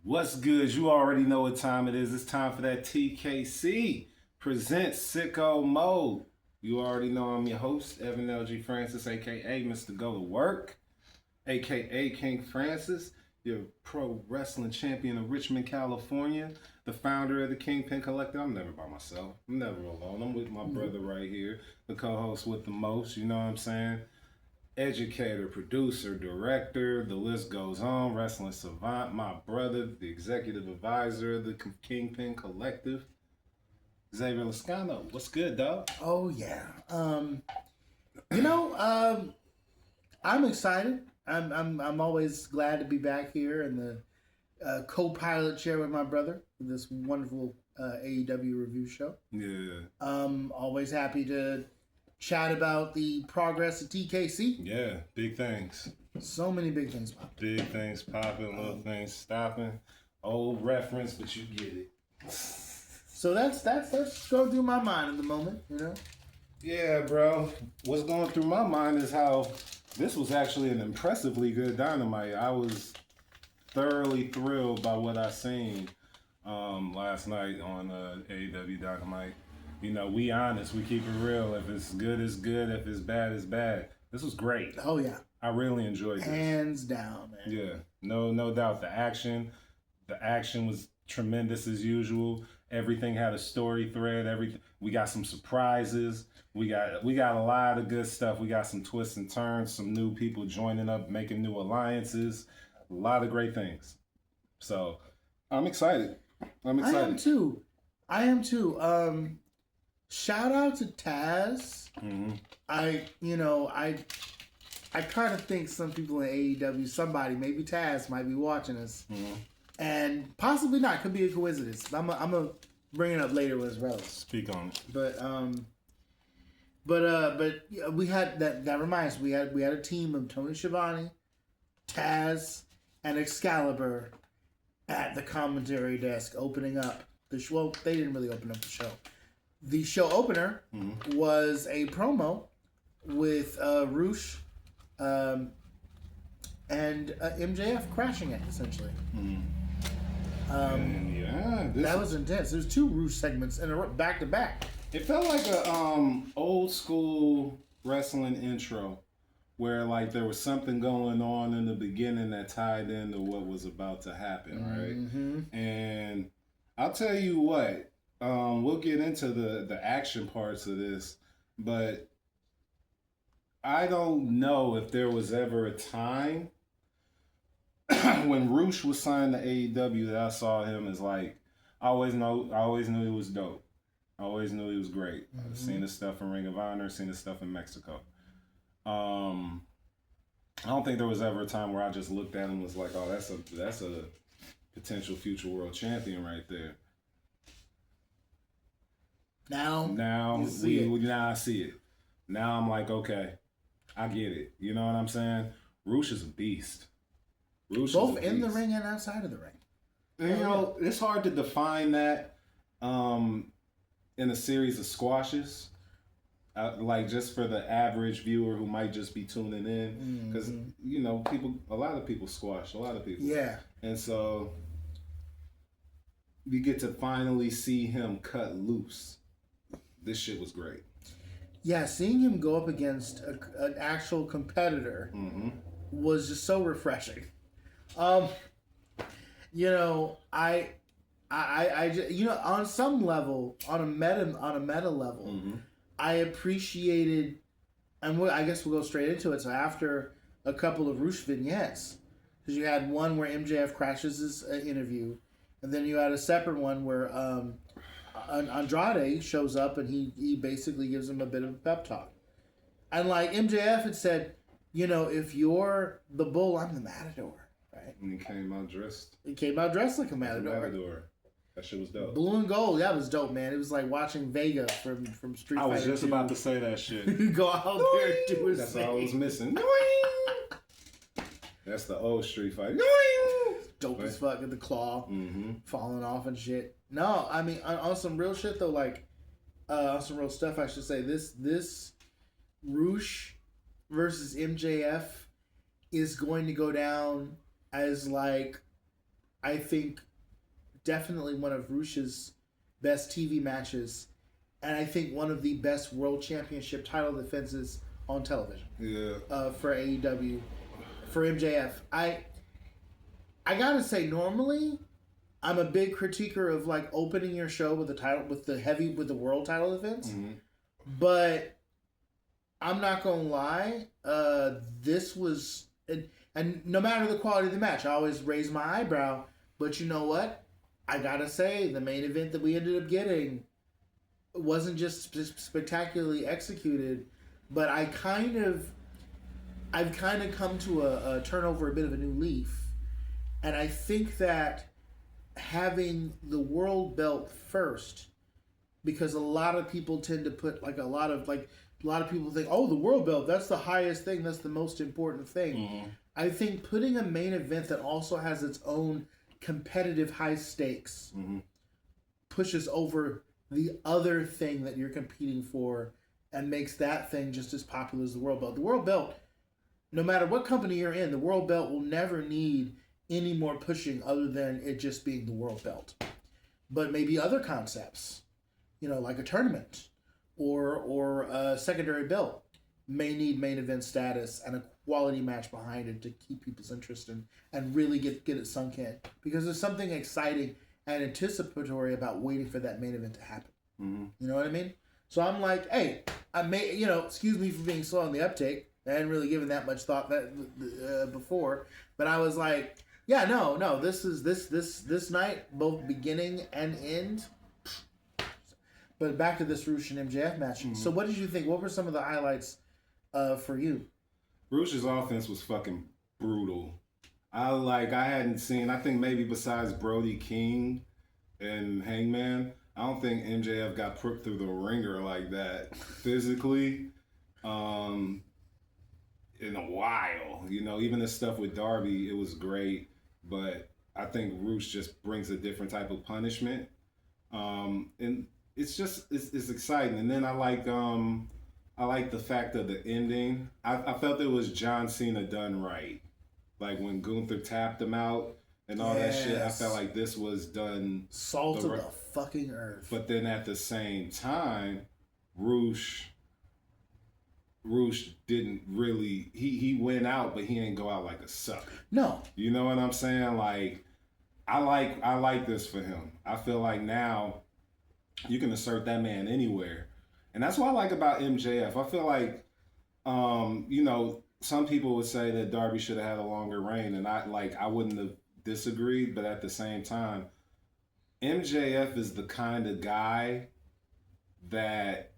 What's good? You already know what time it is. It's time for that TKC presents Sicko Mode. You already know I'm your host, Evan L.G. Francis, aka Mr. Go to Work, aka King Francis, your pro wrestling champion of Richmond, California, the founder of the Kingpin Collective. I'm never by myself. I'm never alone. I'm with my brother right here, the co-host with the most. You know what I'm saying? Educator, producer, director, the list goes on. Wrestling savant, my brother, the executive advisor of the Kingpin Collective, Xavier Lascano. What's good, dog? Oh yeah. You know, I'm excited. I'm always glad to be back here in the co-pilot chair with my brother for this wonderful AEW review show. Yeah. Always happy to chat about the progress of TKC. Yeah, big things. So many big things popping. Big things popping, little things stopping. Old reference, but you get it. So that's going through my mind at the moment, you know? Yeah, bro. What's going through my mind is how this was actually an impressively good Dynamite. I was thoroughly thrilled by what I seen last night on AEW Dynamite. You know, we honest, we keep it real. If it's good, it's good. If it's bad, it's bad. This was great. Oh yeah. I really enjoyed this. Hands down, man. Yeah, no doubt. The action was tremendous as usual. Everything had a story thread. We got some surprises. We got a lot of good stuff. We got some twists and turns. Some new people joining up, making new alliances. A lot of great things. So I'm excited. I am too. Shout out to Taz. Mm-hmm. I kind of think some people in AEW, somebody, maybe Taz, might be watching us, and possibly not. Could be a coincidence. I'm gonna bring it up later as well. Speak on it. But we had that. That reminds me, we had a team of Tony Schiavone, Taz, and Excalibur at the commentary desk opening up the show. Well, they didn't really open up the show. The show opener was a promo with Roosh and MJF crashing it, essentially. That was intense. There's two Roosh segments in a back to back. It felt like a old school wrestling intro where like there was something going on in the beginning that tied into what was about to happen, right? And I'll tell you what, we'll get into the action parts of this, but I don't know if there was ever a time when Roosh was signed to AEW that I saw him as like, I always knew he was dope. I always knew he was great. I've seen his stuff in Ring of Honor, seen his stuff in Mexico. I don't think there was ever a time where I just looked at him and was like, oh, that's a potential future world champion right there. Now I see it. Now I'm like, okay, I get it. You know what I'm saying? Roosh is a beast. Both in the ring and outside of the ring. And, you know, it's hard to define that in a series of squashes. Like just for the average viewer who might just be tuning in, because you know, a lot of people squash, a lot of people. Yeah. And so you get to finally see him cut loose. This shit was great. Yeah, seeing him go up against an actual competitor was just so refreshing. You know, I just, you know, on some level, on a meta level, I appreciated, and I guess we'll go straight into it. So after a couple of Roosh vignettes, because you had one where MJF crashes his interview, and then you had a separate one where Andrade shows up and he basically gives him a bit of a pep talk. And like MJF had said, you know, if you're the bull, I'm the matador, right? And he came out dressed. He came out dressed like a matador. That shit was dope. Blue and gold, that was dope, man. It was like watching Vega from Street Fighter. I was just about to say that shit. Go out there and do his That's thing. all I was missing. That's the old Street Fighter. Dope as fuck at the claw, falling off and shit. No, I mean on some real shit though, like on some real stuff, I should say this Roosh versus MJF is going to go down as like I think definitely one of Rush's best TV matches, and I think one of the best World Championship title defenses on television. Yeah. For AEW, for MJF, I gotta say, normally I'm a big critiquer of like opening your show with the world title defense, but I'm not gonna lie. This was, and no matter the quality of the match, I always raise my eyebrow. But you know what? I gotta say, the main event that we ended up getting wasn't just spectacularly executed, but I've kind of come to a turn over a bit of a new leaf, and I think that having the world belt first, because a lot of people tend to put a lot of people think, oh, the world belt, that's the highest thing, that's the most important thing. I think putting a main event that also has its own competitive high stakes pushes over the other thing that you're competing for and makes that thing just as popular as the world belt. The world belt, no matter what company you're in, the world belt will never need any more pushing other than it just being the world belt. But maybe other concepts, like a tournament or a secondary belt, may need main event status and a quality match behind it to keep people's interest and really get it sunk in. Because there's something exciting and anticipatory about waiting for that main event to happen. You know what I mean? So I'm like, hey, excuse me for being slow on the uptake. I hadn't really given that much thought before, but I was like, yeah, no, this night, both beginning and end. But back to this Rush and MJF match. So what did you think? What were some of the highlights for you? Rush's offense was fucking brutal. I hadn't seen, I think maybe besides Brody King and Hangman, I don't think MJF got put through the ringer like that physically in a while. Even the stuff with Darby, it was great, but I think Rush just brings a different type of punishment. And it's exciting. And then I like the fact of the ending. I felt it was John Cena done right. Like when Gunther tapped him out and all that shit, I felt like this was done salt of the fucking earth. But then at the same time, Rush didn't really, he went out, but he didn't go out like a sucker. No. You know what I'm saying? Like, I like this for him. I feel like now you can assert that man anywhere. And that's what I like about MJF. I feel like, some people would say that Darby should have had a longer reign, and I wouldn't have disagreed, but at the same time, MJF is the kind of guy that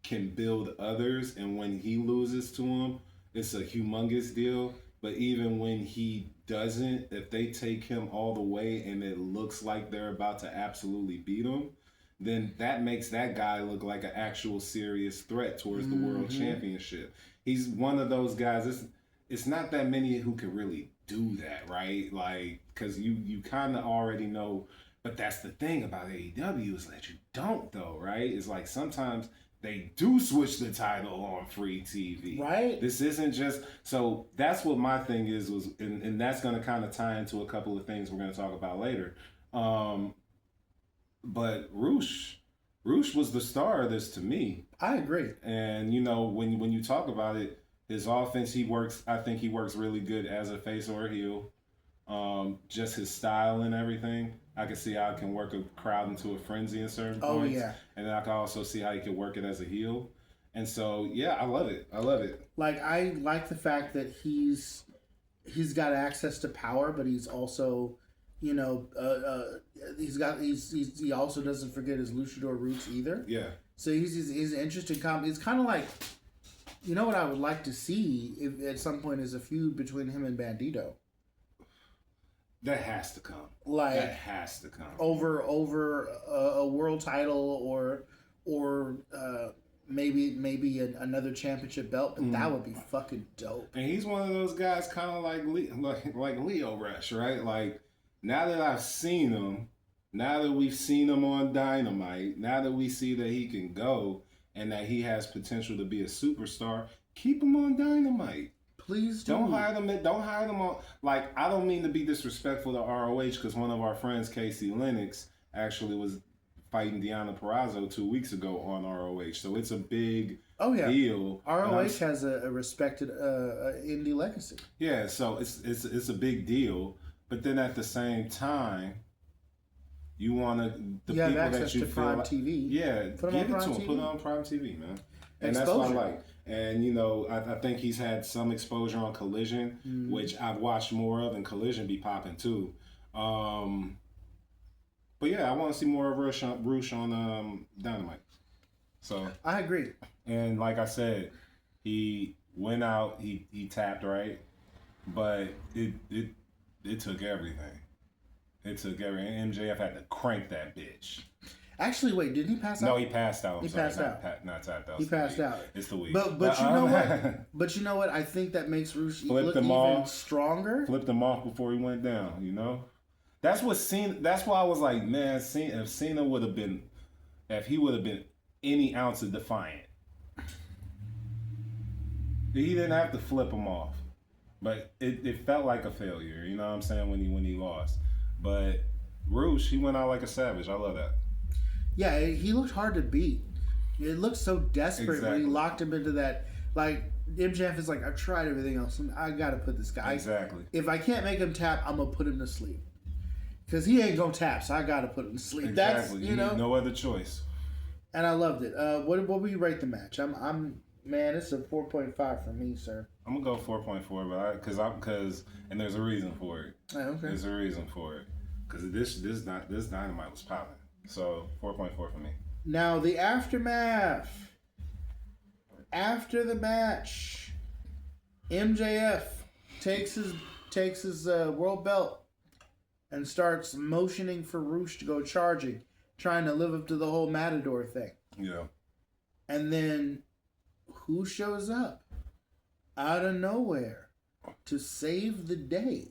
can build others, and when he loses to him, it's a humongous deal. But even when he doesn't, if they take him all the way and it looks like they're about to absolutely beat him, then that makes that guy look like an actual serious threat towards the world championship. He's one of those guys. It's not that many who can really do that, right? Like, because you kind of already know. But that's the thing about AEW is that you don't, though, right? It's like sometimes they do switch the title on free TV. Right. This isn't just... So that's what my thing is, and that's going to kind of tie into a couple of things we're going to talk about later. But Rush was the star of this to me. I agree. And, when you talk about it, his offense, I think he works really good as a face or a heel. Just his style and everything. I can see how it can work a crowd into a frenzy in certain points. Oh, yeah. And then I can also see how he can work it as a heel. And so, yeah, I love it. Like, I like the fact that he's got access to power, but he's also... he also doesn't forget his luchador roots either. Yeah. So he's an interesting It's kind of like, what I would like to see if at some point is a feud between him and Bandito. That has to come. That has to come over a world title or maybe another championship belt, but that would be fucking dope. And he's one of those guys, kind of like Leo Rush, right? Like, now that I've seen him, now that we've seen him on Dynamite, now that we see that he can go and that he has potential to be a superstar, keep him on Dynamite. Please do. Don't hire them. Don't hire them on. Like, I don't mean to be disrespectful to ROH because one of our friends, Casey Lennox, actually was fighting Deonna Purrazzo 2 weeks ago on ROH. So it's a big deal. ROH has a respected indie legacy. Yeah, so it's a big deal. But then at the same time, you want to have access to Prime TV. Yeah, put give it to Prime him. TV. Put it on Prime TV, man. And Exposure. that's what I like. And, you know, I think he's had some exposure on Collision, which I've watched more of, and Collision be popping too. But yeah, I want to see more of Roosh on Dynamite. So I agree. And like I said, he went out, he tapped right, but it took everything. It took everything. MJF had to crank that bitch. Actually, wait, didn't he pass out? No, he passed out. He passed out. Not tapped out. He passed out. It's the week. But you know what? But you know what? I think that makes Roosh look even stronger. Flipped him off before he went down. You know, that's what Cena. That's why I was like, man, if Cena would have been, if he would have been any ounce of defiant, he didn't have to flip him off. But it felt like a failure. You know what I'm saying when he lost. But Roosh, he went out like a savage. I love that. Yeah, he looked hard to beat. It looked so desperate when he locked him into that. Like, MJF is like, I've tried everything else, and I got to put this guy. Exactly. If I can't make him tap, I'm going to put him to sleep. Because he ain't going to tap, so I got to put him to sleep. Exactly. That's, you know. No other choice. And I loved it. What would you rate the match? Man, it's a 4.5 for me, sir. I'm going to go 4.4, because and there's a reason for it. Oh, okay. There's a reason for it. Because this Dynamite was popping. So 4.4 for me. Now the aftermath. After the match, MJF takes his world belt and starts motioning for Roosh to go charging, trying to live up to the whole Matador thing. Yeah. And then who shows up out of nowhere to save the day?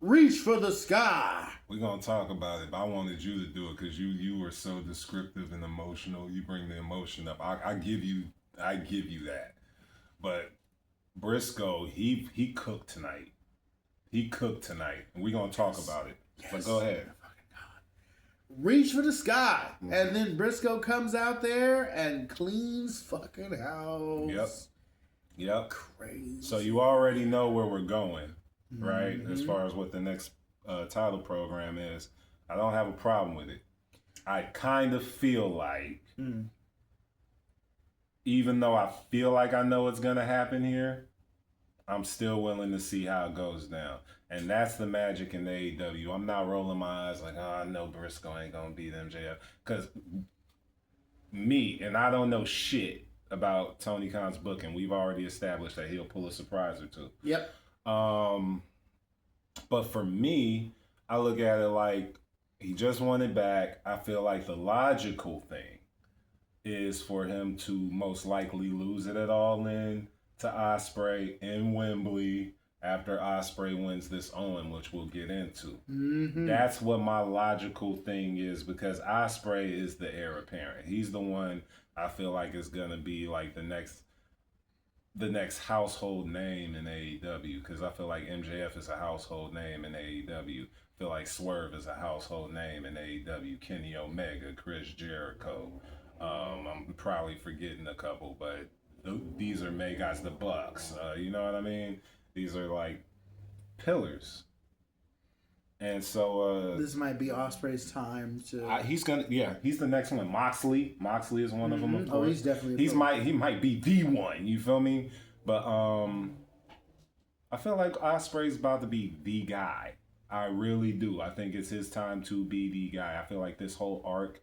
Reach for the sky. We're going to talk about it, but I wanted you to do it because you were so descriptive and emotional. You bring the emotion up. I give you that. But Briscoe, he cooked tonight. He cooked tonight. And we're going to talk about it. Yes. But go ahead. Reach for the sky. Mm-hmm. And then Briscoe comes out there and cleans fucking house. Yep. Crazy. So you already know where we're going. Right, as far as what the next title program is, I don't have a problem with it. I kind of feel like, even though I feel like I know what's gonna happen here, I'm still willing to see how it goes down, and that's the magic in the AEW. I'm not rolling my eyes like, I know Briscoe ain't gonna beat MJF, because I don't know shit about Tony Khan's booking. We've already established that he'll pull a surprise or two. Yep. But for me, I look at it like he just won it back. I feel like the logical thing is for him to most likely lose it at All In to Ospreay in Wembley after Ospreay wins this Owen, which we'll get into. Mm-hmm. That's what my logical thing is, because Ospreay is the heir apparent. He's the one I feel like is gonna be like the next household name in AEW, because I feel like MJF is a household name in AEW. I feel like Swerve is a household name in AEW. Kenny Omega, Chris Jericho. I'm probably forgetting a couple, but these are main guys. The Bucks. You know what I mean? These are like pillars. And so this might be Ospreay's time to. He's the next one. Moxley is one of them. Of course. Oh, he's definitely. He might be the one. You feel me? But I feel like Ospreay's about to be the guy. I really do. I think it's his time to be the guy. I feel like this whole arc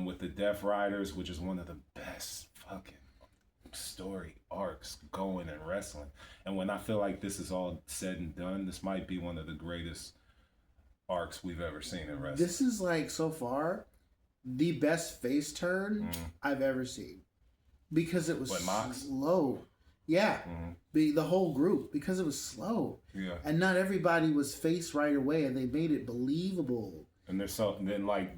with the Death Riders, which is one of the best fucking story arcs going in wrestling. And when I feel like this is all said and done, this might be one of the greatest arcs we've ever seen in wrestling. This is like, so far, the best face turn I've ever seen, because it was slow. Yeah, the whole group, because it was slow. Yeah, and not everybody was face right away, and they made it believable. And then like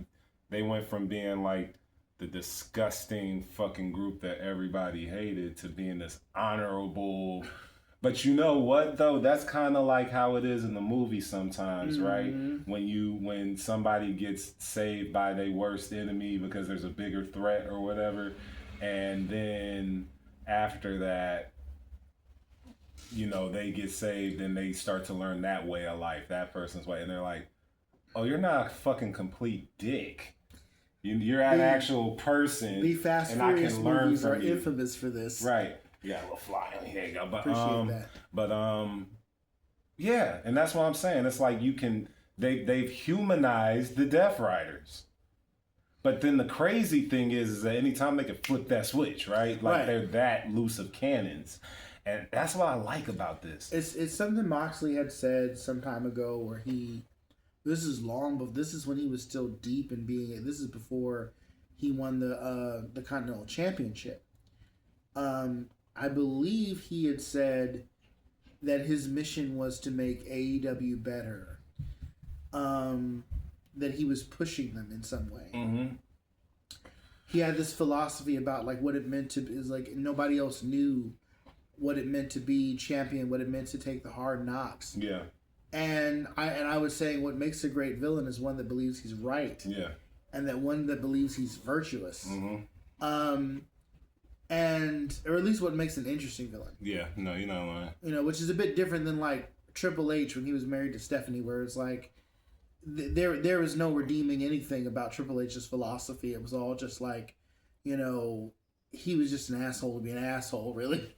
they went from being like the disgusting fucking group that everybody hated to being this honorable. But you know what though? That's kind of like how it is in the movie sometimes, right? When somebody gets saved by their worst enemy because there's a bigger threat or whatever, and then after that, you know, they get saved and they start to learn that way of life, that person's way, and they're like, "Oh, you're not a fucking complete dick. You're an actual person." The Fast and Furious I can learn movies from are you. infamous for this. Right. Yeah, a little fly. There you go. But Appreciate that. But yeah, and that's what I'm saying. It's like they've humanized the Death Riders. But then the crazy thing is that anytime they can flip that switch, right? Like they're that loose of cannons. And that's what I like about this. It's something Moxley had said some time ago where this is when he was still deep in being, this is before he won the Continental Championship. I believe he had said that his mission was to make AEW better. That he was pushing them in some way. Mm-hmm. He had this philosophy about like what it meant to is like nobody else knew what it meant to be champion, what it meant to take the hard knocks. Yeah. And I was saying what makes a great villain is one that believes he's right. Yeah. And that one that believes he's virtuous. Mm-hmm. Or at least what makes an interesting villain. Yeah, no, you're not lying. You know, which is a bit different than like Triple H when he was married to Stephanie, where it's like there was no redeeming anything about Triple H's philosophy. It was all just like, you know, he was just an asshole to be an asshole, really.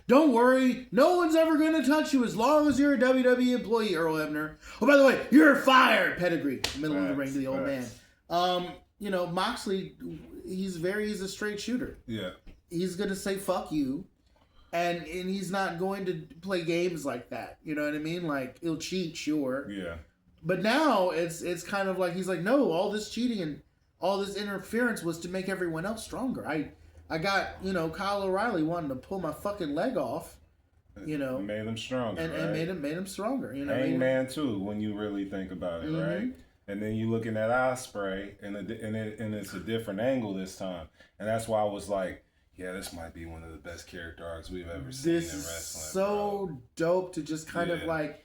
Don't worry, no one's ever going to touch you as long as you're a WWE employee, Earl Hebner. Oh, by the way, you're fired! Pedigree, middle of the ring to the old man. You know, Moxley, he's a straight shooter. Yeah. He's going to say, fuck you. And he's not going to play games like that. You know what I mean? Like, he'll cheat, sure. Yeah. But now it's kind of like, he's like, no, all this cheating and all this interference was to make everyone else stronger. I got, you know, Kyle O'Reilly wanting to pull my fucking leg off, you know. Made him stronger, and made him stronger, you know. Hangman too, when you really think about it, right? And then you looking at Ospreay, and it's a different angle this time. And that's why I was like, yeah, this might be one of the best character arcs we've ever seen in wrestling. This is so dope to just kind of like,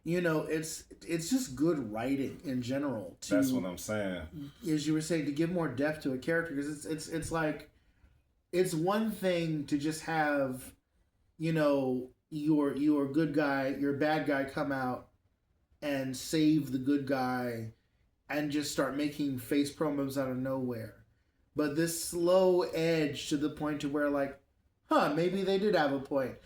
you know, it's just good writing in general. That's what I'm saying. As you were saying, to give more depth to a character, because it's like, it's one thing to just have, you know, your good guy, your bad guy come out and save the good guy and just start making face promos out of nowhere. But this slow edge to the point to where like, maybe they did have a point.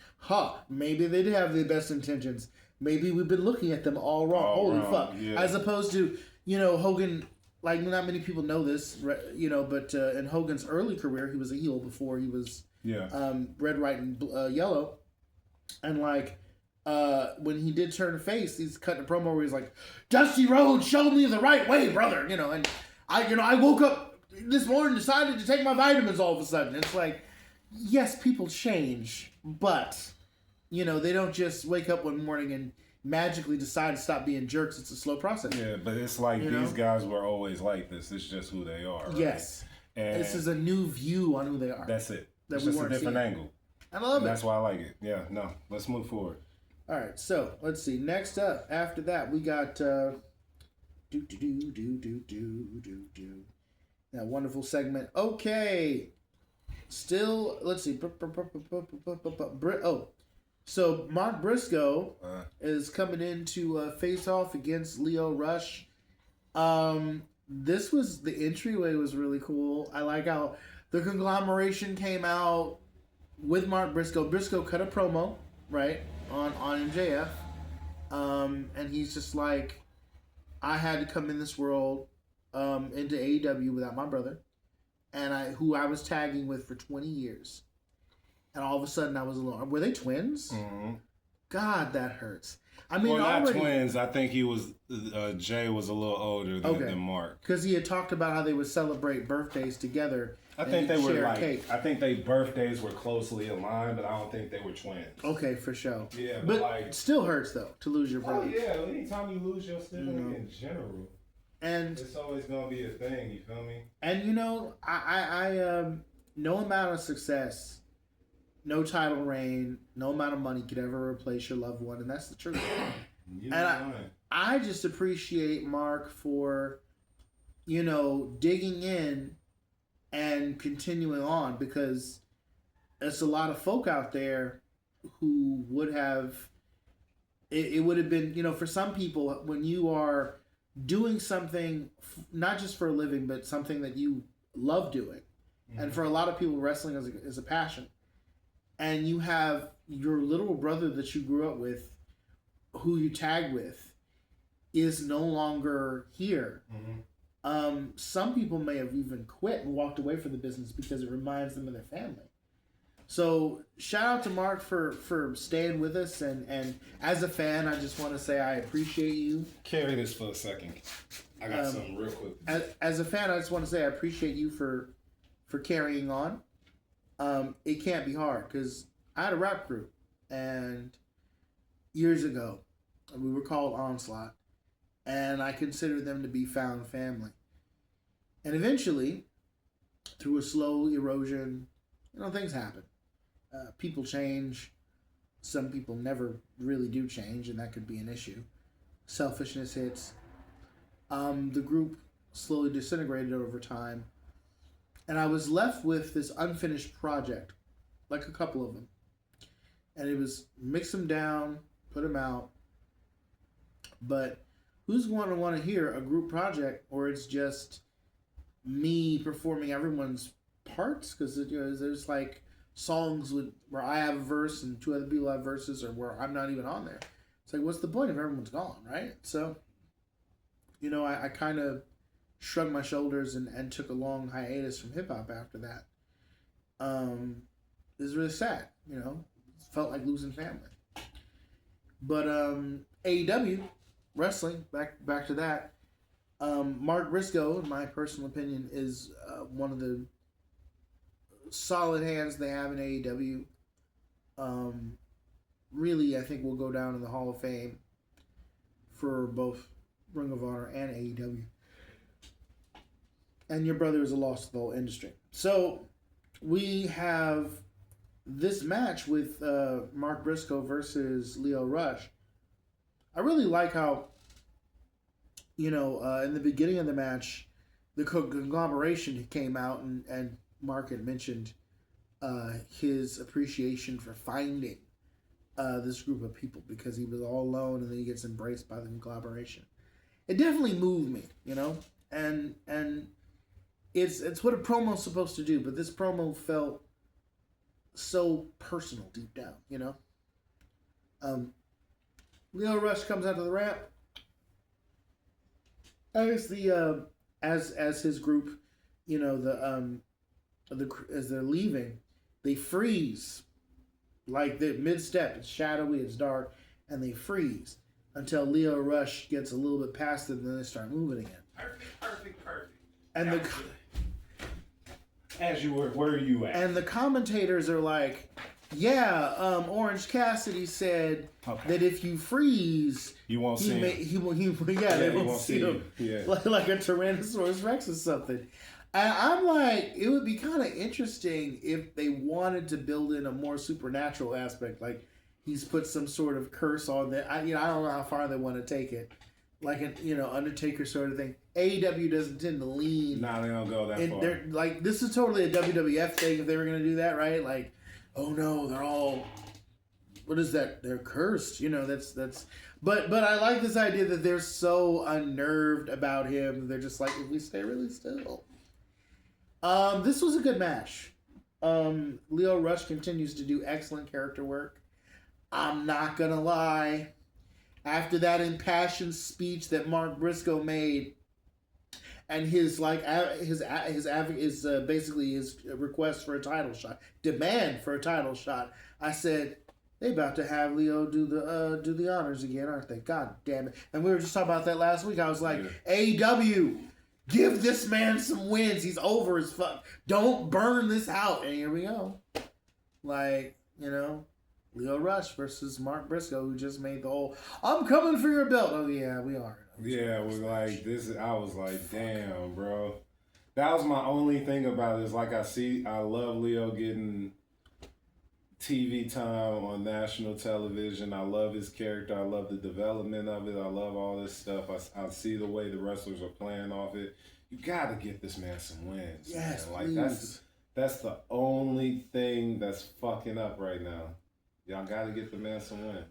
Maybe they did have the best intentions. Maybe we've been looking at them all wrong. Holy fuck. Yeah. As opposed to, you know, Hogan, like not many people know this, you know, but in Hogan's early career, he was a heel before he was red, white, and yellow. And like, when he did turn face, he's cutting a promo where he's like, Dusty Rhodes showed me the right way, brother. You know, and I woke up this morning, decided to take my vitamins all of a sudden. It's like, yes, people change, but, you know, they don't just wake up one morning and magically decide to stop being jerks. It's a slow process. Yeah, but it's like these guys were always like this. It's just who they are. Right? Yes. And this is a new view on who they are. That's it. It's just a different angle. I love it. That's why I like it. Yeah, no. Let's move forward. All right, so let's see. Next up, after that, we got that wonderful segment. Okay. Still, let's see. So Mark Briscoe is coming in to face off against Lio Rush. This was, the entryway was really cool. I like how the conglomeration came out with Mark Briscoe. Briscoe cut a promo, right, on MJF. And he's just like, I had to come in this world into AEW without my brother, and who I was tagging with for 20 years. And all of a sudden I was alone. Were they twins? Mm-hmm. God, that hurts. I mean, well, not twins. I think he was, Jay was a little older than Mark. Because he had talked about how they would celebrate birthdays together. I think they were like, cake. I think their birthdays were closely aligned, but I don't think they were twins. Okay, for sure. Yeah, but like, it still hurts though to lose your brother. Oh yeah, anytime you lose your sibling in general. And it's always gonna be a thing. You feel me? And you know, I no amount of success, no title reign, no amount of money could ever replace your loved one, and that's the truth. I just appreciate Mark for, you know, digging in and continuing on, because there's a lot of folk out there who would have. It would have been, you know, for some people, when you are doing something not just for a living, but something that you love doing, and for a lot of people, wrestling is a passion, and you have your little brother that you grew up with, who you tag with, is no longer here. Some people may have even quit and walked away from the business because it reminds them of their family. So shout out to Mark for staying with us, and as a fan, I just want to say I appreciate you. Carry this for a second. I got something real quick. As a fan, I just want to say I appreciate you for carrying on. It can't be hard, because I had a rap group, and years ago, we were called Onslaught, and I considered them to be found family. And eventually, through a slow erosion, you know, things happen. People change. Some people never really do change, and that could be an issue. Selfishness hits. The group slowly disintegrated over time, and I was left with this unfinished project, like a couple of them. And it was mix them down, put them out. But who's going to want to hear a group project where it's just me performing everyone's parts? Because, you know, there's like songs where I have a verse and two other people have verses, or where I'm not even on there. It's like, what's the point if everyone's gone, right? So, you know, I kind of shrugged my shoulders and took a long hiatus from hip-hop after that. It was really sad, you know. It felt like losing family. But AEW, wrestling, back to that. Mark Briscoe, in my personal opinion, is one of the solid hands they have in AEW. Really, I think will go down in the Hall of Fame for both Ring of Honor and AEW. And your brother is a loss to the whole industry. So we have this match with Mark Briscoe versus Lio Rush. I really like how, you know, in the beginning of the match, the conglomeration came out, and Mark had mentioned his appreciation for finding this group of people, because he was all alone, and then he gets embraced by the conglomeration. It definitely moved me, you know, and it's what a promo's supposed to do, but this promo felt so personal deep down, you know. Lio Rush comes out to the ramp as the as his group, you know, as they're leaving, they freeze, like the mid-step. It's shadowy, it's dark, and they freeze until Lio Rush gets a little bit past them, and then they start moving again. Perfect. And as you were, where are you at? And the commentators are like, yeah, Orange Cassidy said that if you freeze, you won't see him. They won't see him. Yeah. Like a Tyrannosaurus Rex or something. And I'm like, it would be kind of interesting if they wanted to build in a more supernatural aspect, like he's put some sort of curse on that. I don't know how far they want to take it, like a Undertaker sort of thing. AEW doesn't tend to lean. Nah, they don't go that far. They're like, this is totally a WWF thing if they were gonna do that, right? Like, oh no, they're all, what is that? They're cursed, you know. That's. But I like this idea that they're so unnerved about him. They're just like, if we stay really still. This was a good match. Lio Rush continues to do excellent character work. I'm not gonna lie. After that impassioned speech that Mark Briscoe made, and his basically his request for a title shot, demand for a title shot, I said, they about to have Leo do the honors again, aren't they? God damn it! And we were just talking about that last week. I was like, AEW, give this man some wins. He's over as fuck. Don't burn this out. And here we go. Like, you know, Leo Rush versus Mark Briscoe, who just made the whole "I'm coming for your belt." Oh yeah, we are. Yeah, it was like this. I was like, damn, bro. That was my only thing about it. Is like I love Leo getting TV time on national television. I love his character. I love the development of it. I love all this stuff. I see the way the wrestlers are playing off it. You gotta get this man some wins. Yes, man. Like please. that's the only thing that's fucking up right now. Y'all gotta get the man some wins.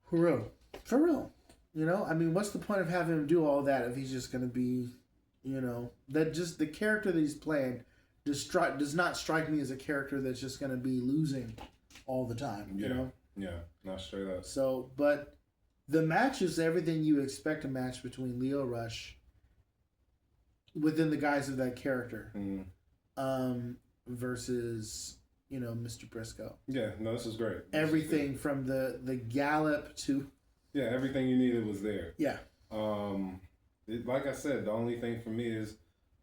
For real. For real. You know, I mean, what's the point of having him do all that if he's just going to be, you know, that just the character that he's playing does not strike me as a character that's just going to be losing all the time, you know? Yeah, not straight up. So, but the match is everything you expect a match between Leo Rush within the guise of that character versus, you know, Mr. Briscoe. Yeah, no, this is great. Everything from the gallop to... Yeah, everything you needed was there. Yeah. Like I said, the only thing for me is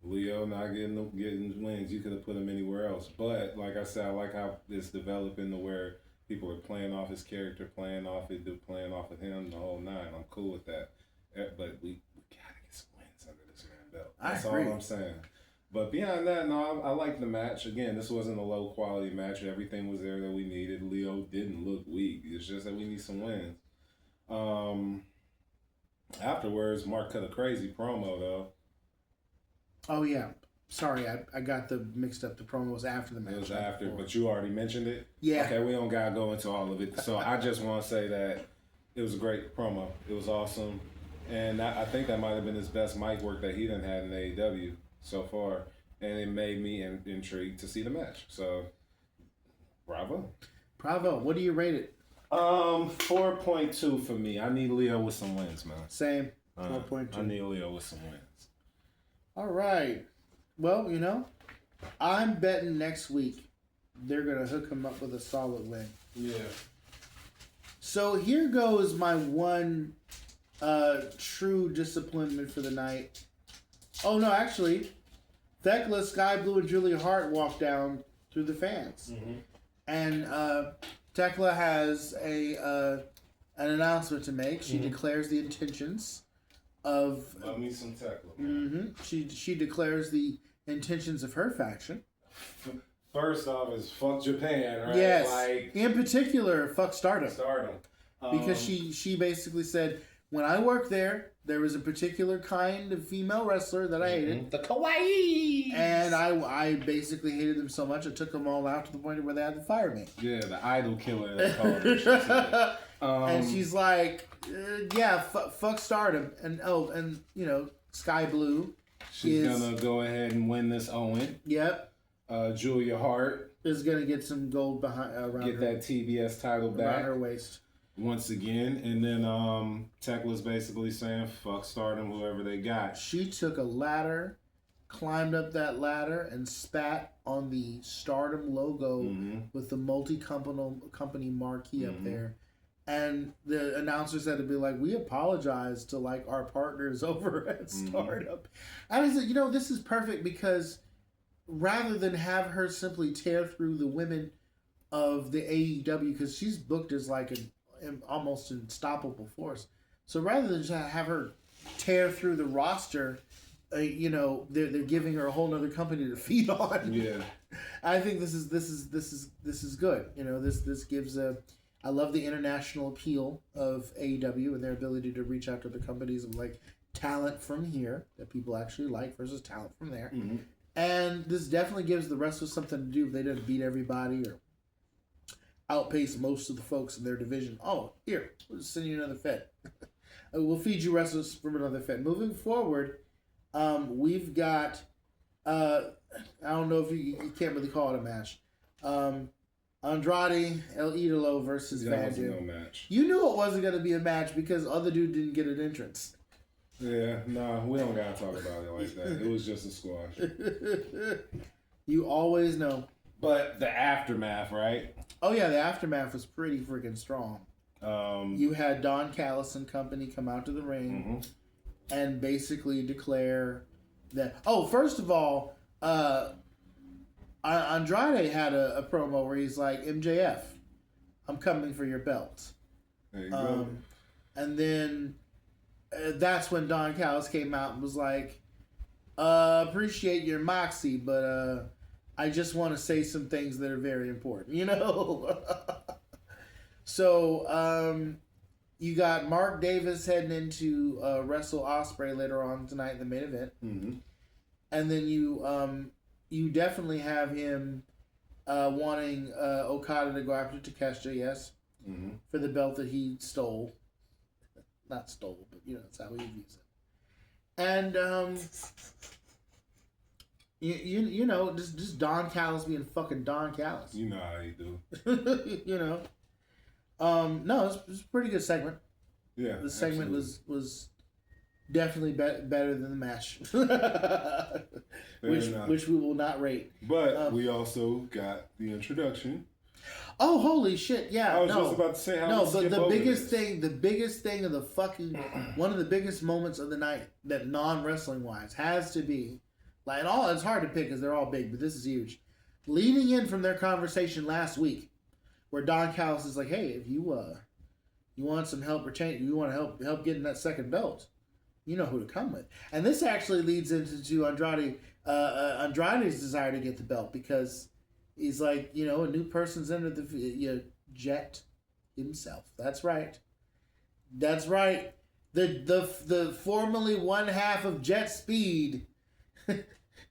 Leo not getting wins. You could have put him anywhere else. But like I said, I like how it's developing to where people are playing off his character, playing off of him, the whole nine. I'm cool with that. But we gotta get some wins under this man's belt. That's all I'm saying. But beyond that, no, I like the match. Again, this wasn't a low quality match. Everything was there that we needed. Leo didn't look weak. It's just that we need some wins. Afterwards, Mark cut a crazy promo though. Oh yeah, sorry, I got the mixed up. The promo was after the match. It was after, but you already mentioned it. Yeah. Okay, we don't gotta go into all of it. So I just want to say that it was a great promo. It was awesome, and I think that might have been his best mic work that he done had in AEW so far, and it made me intrigued to see the match. So, bravo. What do you rate it? 4.2 for me. I need Leo with some wins, man. Same. 4.2. I need Leo with some wins. All right. Well, you know, I'm betting next week they're gonna hook him up with a solid win. Yeah. So here goes my one true disappointment for the night. Oh no, actually, Thekla, Sky Blue, and Julia Hart walked down through the fans, and Thekla has an announcement to make. She declares the intentions of. Love me some Thekla. She declares the intentions of her faction. First off, is fuck Japan, right? Yes. Like, in particular, fuck Stardom. Stardom. Because she basically said, when I worked there was a particular kind of female wrestler that I hated. The kawaii. And I basically hated them so much, I took them all out to the point where they had to fire me. Yeah, the idol killer. They call her, and she's like, yeah, fuck Stardom. And you know, Sky Blue. She's gonna go ahead and win this Owen. Yep. Julia Hart is gonna get some gold behind around get her, that TBS title back around her waist once again. And then Tekla's basically saying fuck Stardom, whoever they got. She took a ladder, climbed up that ladder, and spat on the Stardom logo with the multi-company marquee up there. And the announcers had to be like, we apologize to like our partners over at Stardom. And I said, you know, this is perfect because rather than have her simply tear through the women of the AEW, because she's booked as like an almost unstoppable force. So rather than just have her tear through the roster, you know, they're giving her a whole other company to feed on. Yeah, I think this is good. You know, this gives a. I love the international appeal of AEW and their ability to reach out to the companies of like talent from here that people actually like versus talent from there. And this definitely gives the wrestlers something to do if they didn't beat everybody or outpace most of the folks in their division. Oh, here, we'll just send you another Fed. We'll feed you wrestlers from another Fed. Moving forward, we've got, I don't know if you can't really call it a match. Andrade El Idolo versus Vandu. No match. You knew it wasn't going to be a match because other dude didn't get an entrance. Yeah, no, we don't gotta talk about it like that. It was just a squash. You always know. But the aftermath, right? Oh yeah, the aftermath was pretty freaking strong. You had Don Callis and company come out to the ring and basically declare that. Oh, first of all, Andrade had a promo where he's like, MJF, I'm coming for your belt. There you go. And then that's when Don Callis came out and was like, appreciate your moxie, but I just want to say some things that are very important, you know? So, you got Mark Davis heading into Wrestle Ospreay later on tonight in the main event. Mm-hmm. And then you definitely have him wanting Okada to go after Takeshita, yes, for the belt that he stole. Not stole, but you know, that's how he views it. And you know, just Don Callis being fucking Don Callis. You know how you do. You know. No, it was a pretty good segment. Yeah, the segment was definitely better than the match, which we will not rate. But we also got the introduction. Oh, holy shit! Yeah, I was just about to say how. But the biggest thing of the fucking one of the biggest moments of the night that non-wrestling wise has to be like it's hard to pick because they're all big, but this is huge. Leading in from their conversation last week, where Don Callis is like, "Hey, if you want some help you want to help getting that second belt, you know who to come with." And this actually leads into Andrade's desire to get the belt because he's like, you know, a new person's entered the Jet himself. That's right. The formerly one half of Jet Speed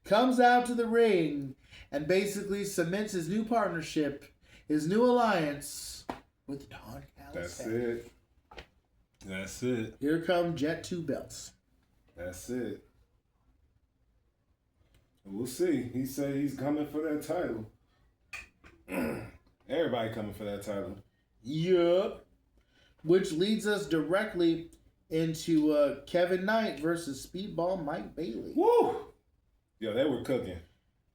comes out to the ring and basically cements his new partnership, his new alliance with Don Callis. That's it. Here come Jet 2 belts. That's it. We'll see. He said he's coming for that title. Everybody coming for that title. Yup. Which leads us directly into Kevin Knight versus Speedball Mike Bailey. Woo! Yo, they were cooking.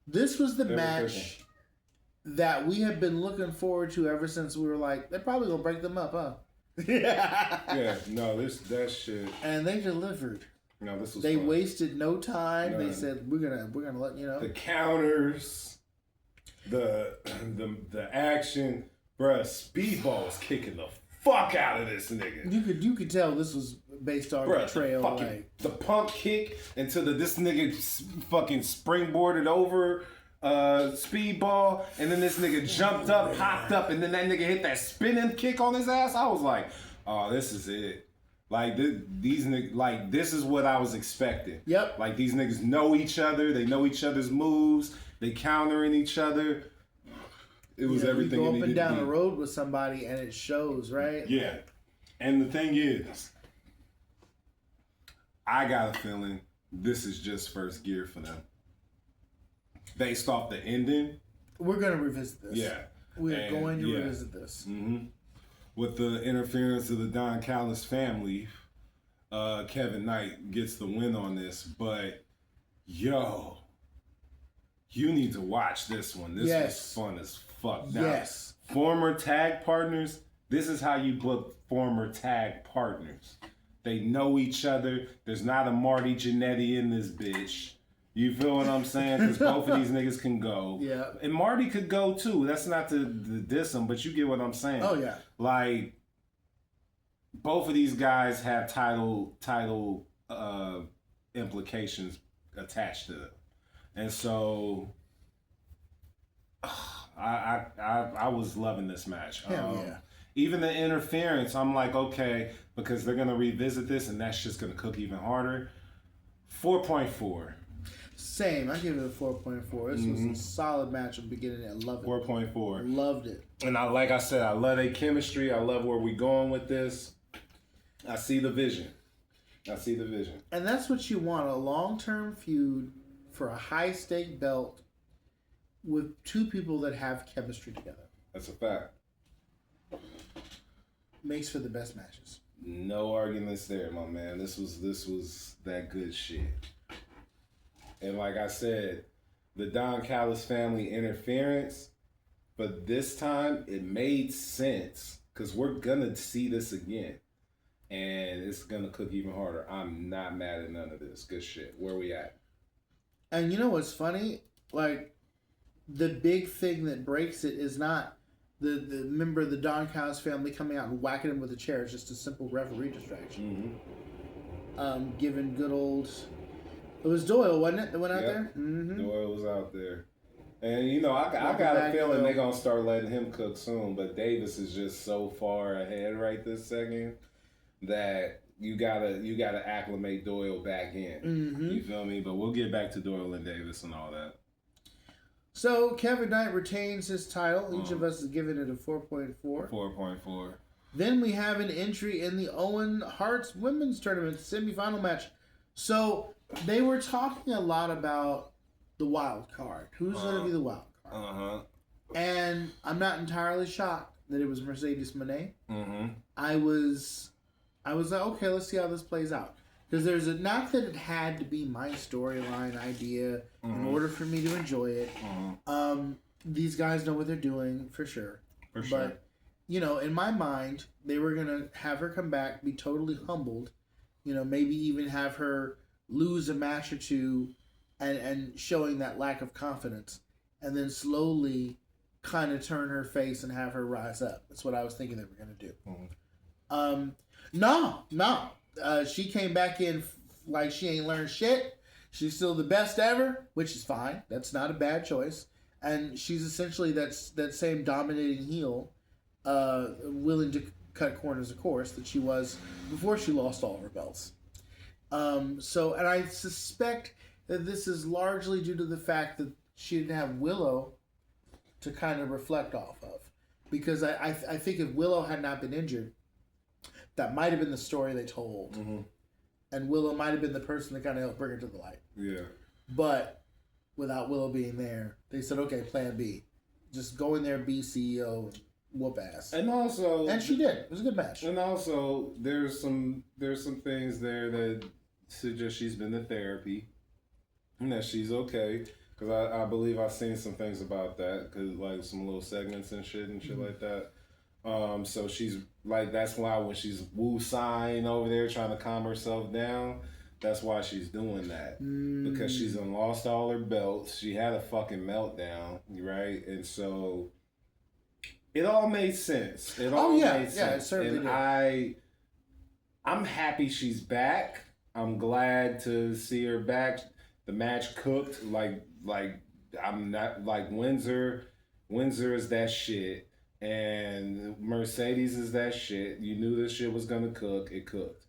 This was the match that we have been looking forward to ever since we were like, they're probably going to break them up, huh? Yeah, no, that shit. And they delivered. No, this was They fun. wasted no time. None. They said, we're gonna let you know. The counters, the action, bruh. Speedball was kicking the fuck out of this nigga. You could tell this was based on betrayal. The pump kick until this nigga fucking springboarded over Speedball, and then this nigga jumped up, popped up, and then that nigga hit that spinning kick on his ass. I was like, oh, this is it. Like these niggas, like this is what I was expecting. Yep. Like these niggas know each other. They know each other's moves. They countering each other. It was everything. You go up and down the road with somebody, and it shows, right? Yeah. And the thing is, I got a feeling this is just first gear for them. Based off the ending. We're going to revisit this. Yeah. We're going to revisit this. Mm-hmm. With the interference of the Don Callis family, Kevin Knight gets the win on this. But, yo, you need to watch this one. This was fun as fuck. Now, former tag partners, this is how you book former tag partners. They know each other. There's not a Marty Jannetty in this bitch. You feel what I'm saying? Because both of these niggas can go. Yeah. And Marty could go too. That's not to diss him, but you get what I'm saying. Oh, yeah. Like, both of these guys have title implications attached to them. And so, I was loving this match. Hell yeah. Even the interference, I'm like, okay, because they're going to revisit this and that's just going to cook even harder. 4.4. Same. I give it a 4.4. This was a solid match from beginning. I love it. 4.4. Loved it. And like I said, I love their chemistry. I love where we're going with this. I see the vision. And that's what you want, a long-term feud for a high-stake belt with two people that have chemistry together. That's a fact. Makes for the best matches. No arguments there, my man. This was that good shit. And like I said, the Don Callis family interference, but this time it made sense because we're gonna see this again, and it's gonna cook even harder. I'm not mad at none of this. Good shit. Where we at? And you know what's funny? Like, the big thing that breaks it is not the member of the Don Callis family coming out and whacking him with a chair is just a simple referee distraction. Given good old, it was Doyle, wasn't it, that went out there? Mm-hmm. Doyle was out there. And, you know, I got a feeling they're going to start letting him cook soon, but Davis is just so far ahead right this second that you gotta acclimate Doyle back in. Mm-hmm. You feel me? But we'll get back to Doyle and Davis and all that. So, Kevin Knight retains his title. Each of us is giving it a 4.4. 4.4. Then we have an entry in the Owen Hart's Women's Tournament semifinal match. So, they were talking a lot about the wild card. Who's going to be the wild card? And I'm not entirely shocked that it was Mercedes Moné. I was like, okay, let's see how this plays out. Because there's not that it had to be my storyline idea in order for me to enjoy it. These guys know what they're doing, for sure. But, you know, in my mind, they were going to have her come back, be totally humbled. You know, maybe even have her lose a match or two and showing that lack of confidence. And then slowly kind of turn her face and have her rise up. That's what I was thinking they were going to do. No. She came back in like she ain't learned shit. She's still the best ever, which is fine. That's not a bad choice. And she's essentially that same dominating heel, willing to cut corners, of course, that she was before she lost all of her belts. And I suspect that this is largely due to the fact that she didn't have Willow to kind of reflect off of. Because I think if Willow had not been injured, that might have been the story they told. And Willow might have been the person that kind of helped bring her to the light. Yeah. But without Willow being there, they said, okay, plan B. Just go in there, be CEO, and whoop ass. And she did. It was a good match. And also, there's some things there that suggest she's been to therapy. And that she's okay. Because I believe I've seen some things about that. Because, like, some little segments and shit like that. So she's like, that's why when she's woo-sighing over there trying to calm herself down, that's why she's doing that. Because she's lost all her belts. She had a fucking meltdown, right? And so it all made sense. It certainly did. I'm happy she's back. I'm glad to see her back. The match cooked like I'm not like Windsor. Windsor is that shit. And Mercedes is that shit. You knew this shit was gonna cook. It cooked.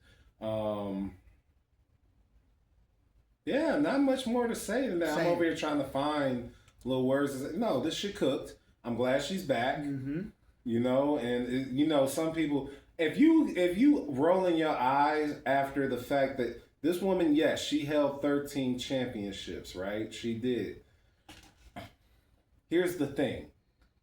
Yeah, not much more to say than that. I'm over here trying to find little words. No, this shit cooked. I'm glad she's back. You know, and some people, if you rolling your eyes after the fact that this woman, yes, she held 13 championships, right? She did. Here's the thing.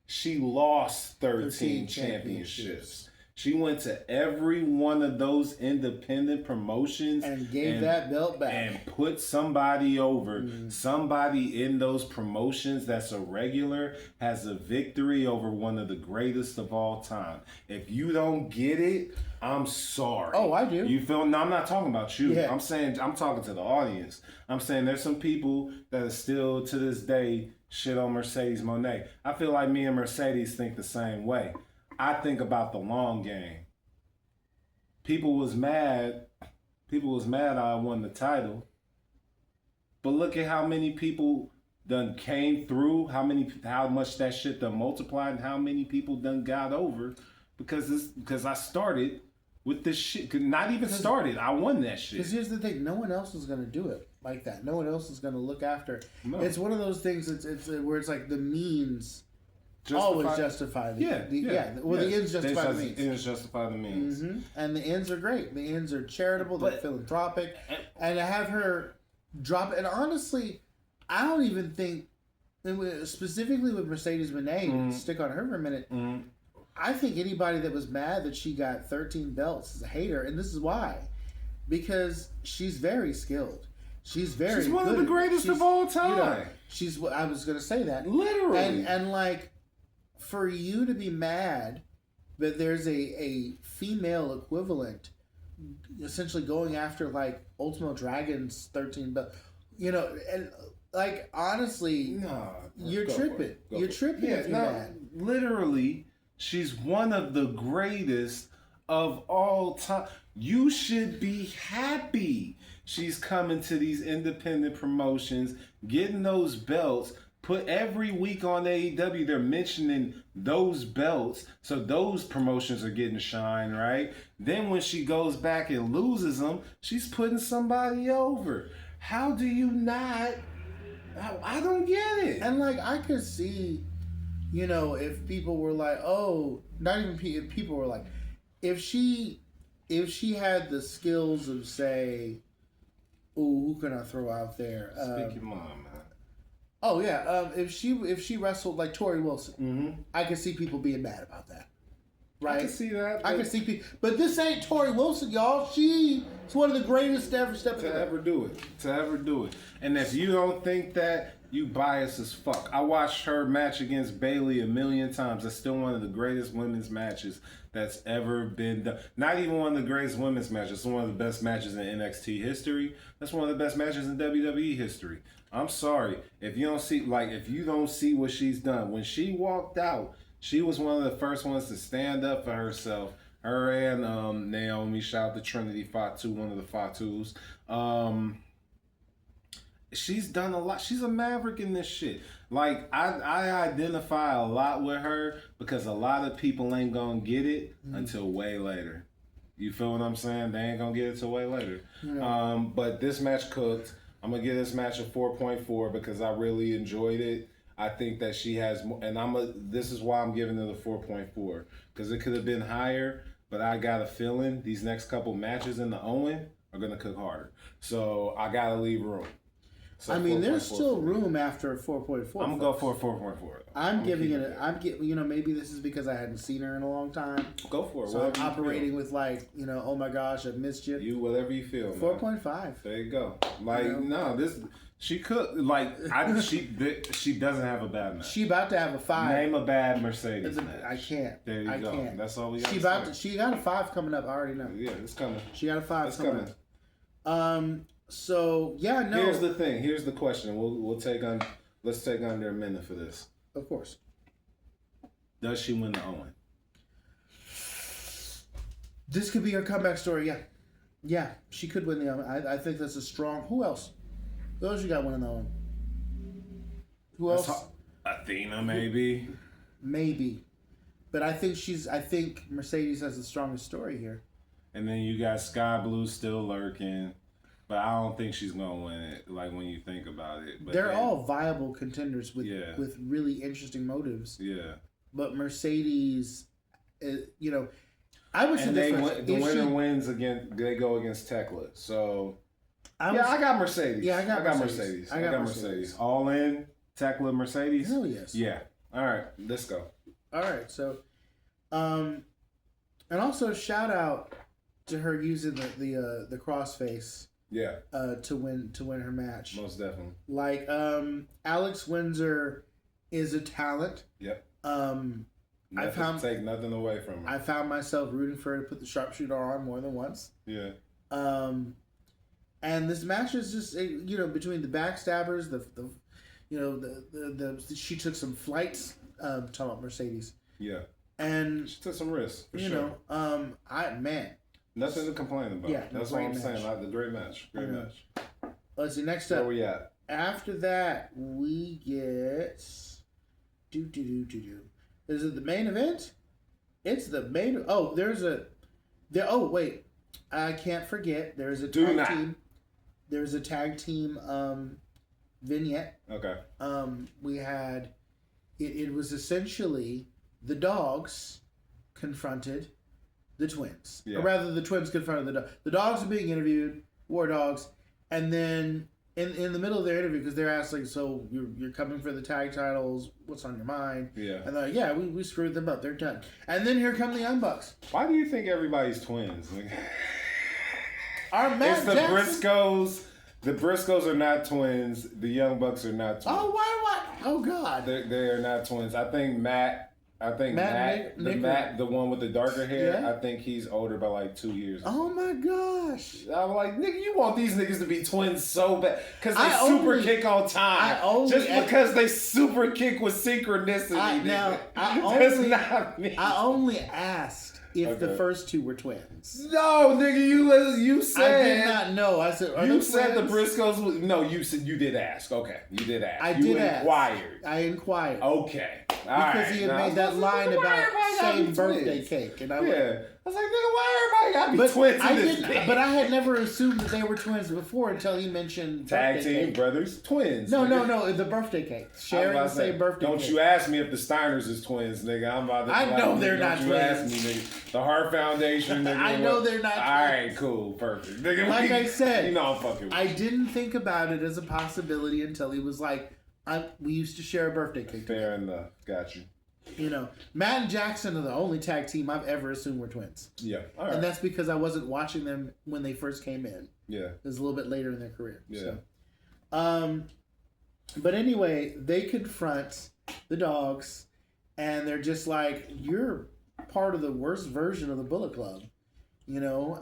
She lost 13 championships. She went to every one of those independent promotions and gave that belt back and put somebody over. Somebody in those promotions that's a regular has a victory over one of the greatest of all time. If you don't get it, I'm sorry. Oh, I do. You feel? No, I'm not talking about you. Yeah. I'm talking to the audience. I'm saying there's some people that are still to this day shit on Mercedes Moné. I feel like me and Mercedes think the same way. I think about the long game. People was mad I won the title. But look at how many people done came through, how much that shit done multiplied, and how many people done got over because I started with this shit. Not even started. I won that shit. Because here's the thing, no one else is going to do it like that. No one else is going to look after it. No. It's one of those things it's where it's like the means always justify the the ends justify the means. The ends justify the means. And the ends are great. The ends are charitable, they're philanthropic. And to have her drop it, and honestly, I don't even think, specifically with Mercedes Moné, stick on her for a minute, I think anybody that was mad that she got 13 belts is a hater, and this is why. Because she's very skilled. She's one of the greatest of all time. You know, I was going to say that. Literally. And like, for you to be mad that there's a female equivalent essentially going after like Ultimo Dragon's 13 belt, you know, and like honestly, you're tripping. You're tripping if you're mad. Literally, She's one of the greatest of all time. You should be happy she's coming to these independent promotions, getting those belts. Put every week on AEW, they're mentioning those belts, so those promotions are getting shine, right? Then when she goes back and loses them, she's putting somebody over. How do you not? I don't get it. And like I could see, if people were like, oh, not even if people were like, if she had the skills of say, ooh, who can I throw out there? Speak your mind, man. Oh yeah, if she wrestled like Tori Wilson, Mm-hmm. I could see people being mad about that. Right? I can see that. I can see people, but this ain't Tori Wilson, y'all. She's one of the greatest to ever step in. To ever do it. And if you don't think that, you biased as fuck. I watched her match against Bayley a million times. It's still one of the greatest women's matches that's ever been done. Not even one of the greatest women's matches. It's one of the best matches in NXT history. That's one of the best matches in WWE history. I'm sorry if you don't see what she's done. When she walked out, she was one of the first ones to stand up for herself. Her and Naomi, shout out to Trinity Fatu, one of the Fatus. She's done a lot. She's a maverick in this shit. Like, I identify a lot with her because a lot of people ain't gonna get it until way later. You feel what I'm saying? They ain't gonna get it till way later. Yeah. But this match cooked. I'm gonna give this match a 4.4 because I really enjoyed it. I think that she has more, and this is why I'm giving it a 4.4 because it could have been higher, but I got a feeling these next couple matches in the Owen are gonna cook harder. So I gotta leave room. So I mean, there's still room after a 4.4. I'm gonna go for a 4.4. I'm giving it. Maybe this is because I hadn't seen her in a long time. Go for it. So I'm operating with oh my gosh, I missed you. Whatever you feel. 4.5. There you go. She could she doesn't have a bad match. She about to have a 5. Name a bad Mercedes match. I can't. There you go. Can't. That's all we got. She got a 5 coming up. I already know. Yeah, it's coming. She got a 5 it's coming up. So yeah, no. Here's the thing. Here's the question. Let's take under a minute for this. Of course. Does she win the Owen? This could be her comeback story. Yeah, she could win the Owen. I think that's a strong. Who else? Who else you got winning the Owen? Who else? Athena, maybe. Maybe, but I think Mercedes has the strongest story here. And then you got Sky Blue still lurking. But I don't think she's gonna win it. Like when you think about it, but they're all viable contenders with really interesting motives. Yeah. But Mercedes, I would say the winner wins against. They go against Tekla. So I got Mercedes. Yeah, I got Mercedes. I got Mercedes. All in Tekla Mercedes. Hell yes. Yeah. All right, let's go. All right, so, and also shout out to her using the crossface. Yeah. To win her match. Most definitely. Like Alex Windsor is a talent. Yep. Take nothing away from her. I found myself rooting for her to put the sharpshooter on more than once. Yeah. And this match is just between the backstabbers, she took some flights. Talking about Mercedes. Yeah. And she took some risks. For sure. Nothing to complain about. Yeah, that's what I'm saying. Like the great match. Match. Let's see. Next up. Where we at? After that, we get. Is it the main event? It's the main. Oh, wait. I can't forget. There's a tag team. There's a tag team vignette. Okay. We had. It was essentially the dogs confronted the twins. Yeah. Or rather, the twins confronted the dogs. The dogs are being interviewed, War Dogs, and then in the middle of their interview, because they're asking, so you're coming for the tag titles, what's on your mind? Yeah. And they're like, yeah, we screwed them up, they're done. And then here come the Young Bucks. Why do you think everybody's twins? Our Matt It's the Jackson. Briscoes. The Briscoes are not twins. The Young Bucks are not twins. Oh, why? Oh, God. They are not twins. I think Matt I think the one with the darker hair, I think he's older by like 2 years. Oh my gosh. I'm like, nigga, you want these niggas to be twins so bad. Because they super kick on time. Just because they super kick with synchronicity. I only asked if the first two were twins. No, nigga, you said. I did not know. I said, you said the Briscoes. No, you said you did ask. Okay, you did ask. You inquired. I inquired. Okay. Because he had made that line about same birthday cake. And I was like, nigga, why everybody gotta be twins in this thing? But I had never assumed that they were twins before until he mentioned tag team cake. Brothers, twins. No, the birthday cake. Sharing the same birthday cake. Don't you ask me if the Steiners is twins, nigga. I'm about to. I know they're not twins. Don't you ask me, nigga. The Heart Foundation, nigga. I know they're not twins. All right, cool, perfect. Nigga, like I said, you know I'm fucking with I didn't think about it as a possibility until he was like, we used to share a birthday cake. Fair enough. Got you. You know, Matt and Jackson are the only tag team I've ever assumed were twins. Yeah, all right. And that's because I wasn't watching them when they first came in. Yeah. It was a little bit later in their career. Yeah. So. But anyway, they confront the dogs, and they're just like, you're part of the worst version of the Bullet Club. You know?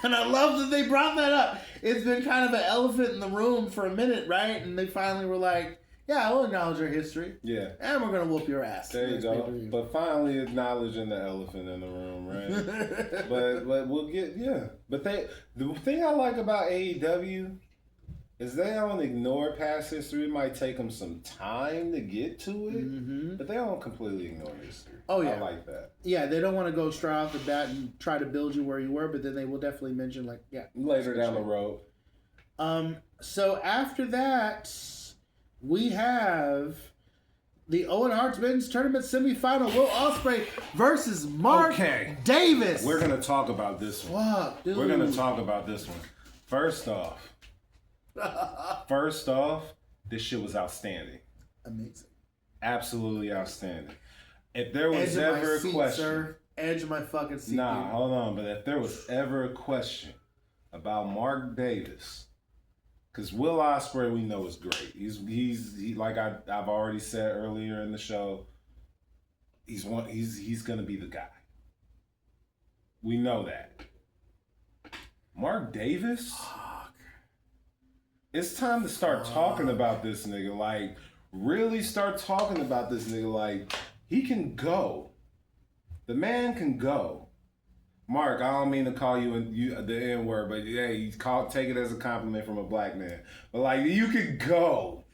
And I love that they brought that up. It's been kind of an elephant in the room for a minute, right? And they finally were like, yeah, we'll acknowledge your history. Yeah. And we're going to whoop your ass. There you go. But finally acknowledging the elephant in the room, right? but we'll get, But the thing I like about AEW is they don't ignore past history. It might take them some time to get to it, but they don't completely ignore history. Oh, yeah. I like that. Yeah, they don't want to go straight off the bat and try to build you where you were, but then they will definitely mention, like, later down the road. So after that, we have the Owen Hart's Men's Tournament semifinal. Will Ospreay versus Mark Davis. We're going to talk about this one. Fuck, dude. We're going to talk about this one. First off, this shit was outstanding. Amazing. Absolutely outstanding. If there was ever a question... Sir. Edge of my fucking seat. Nah, hold on. But if there was ever a question about Mark Davis... Because Will Ospreay, we know, is great. He's like I've already said earlier in the show. He's gonna be the guy. We know that. Mark Davis. Fuck. It's time to start talking about this nigga. Like, really start talking about this nigga. Like, he can go. The man can go. Mark, I don't mean to call you the N word, but yeah, take it as a compliment from a black man. But like, you could go.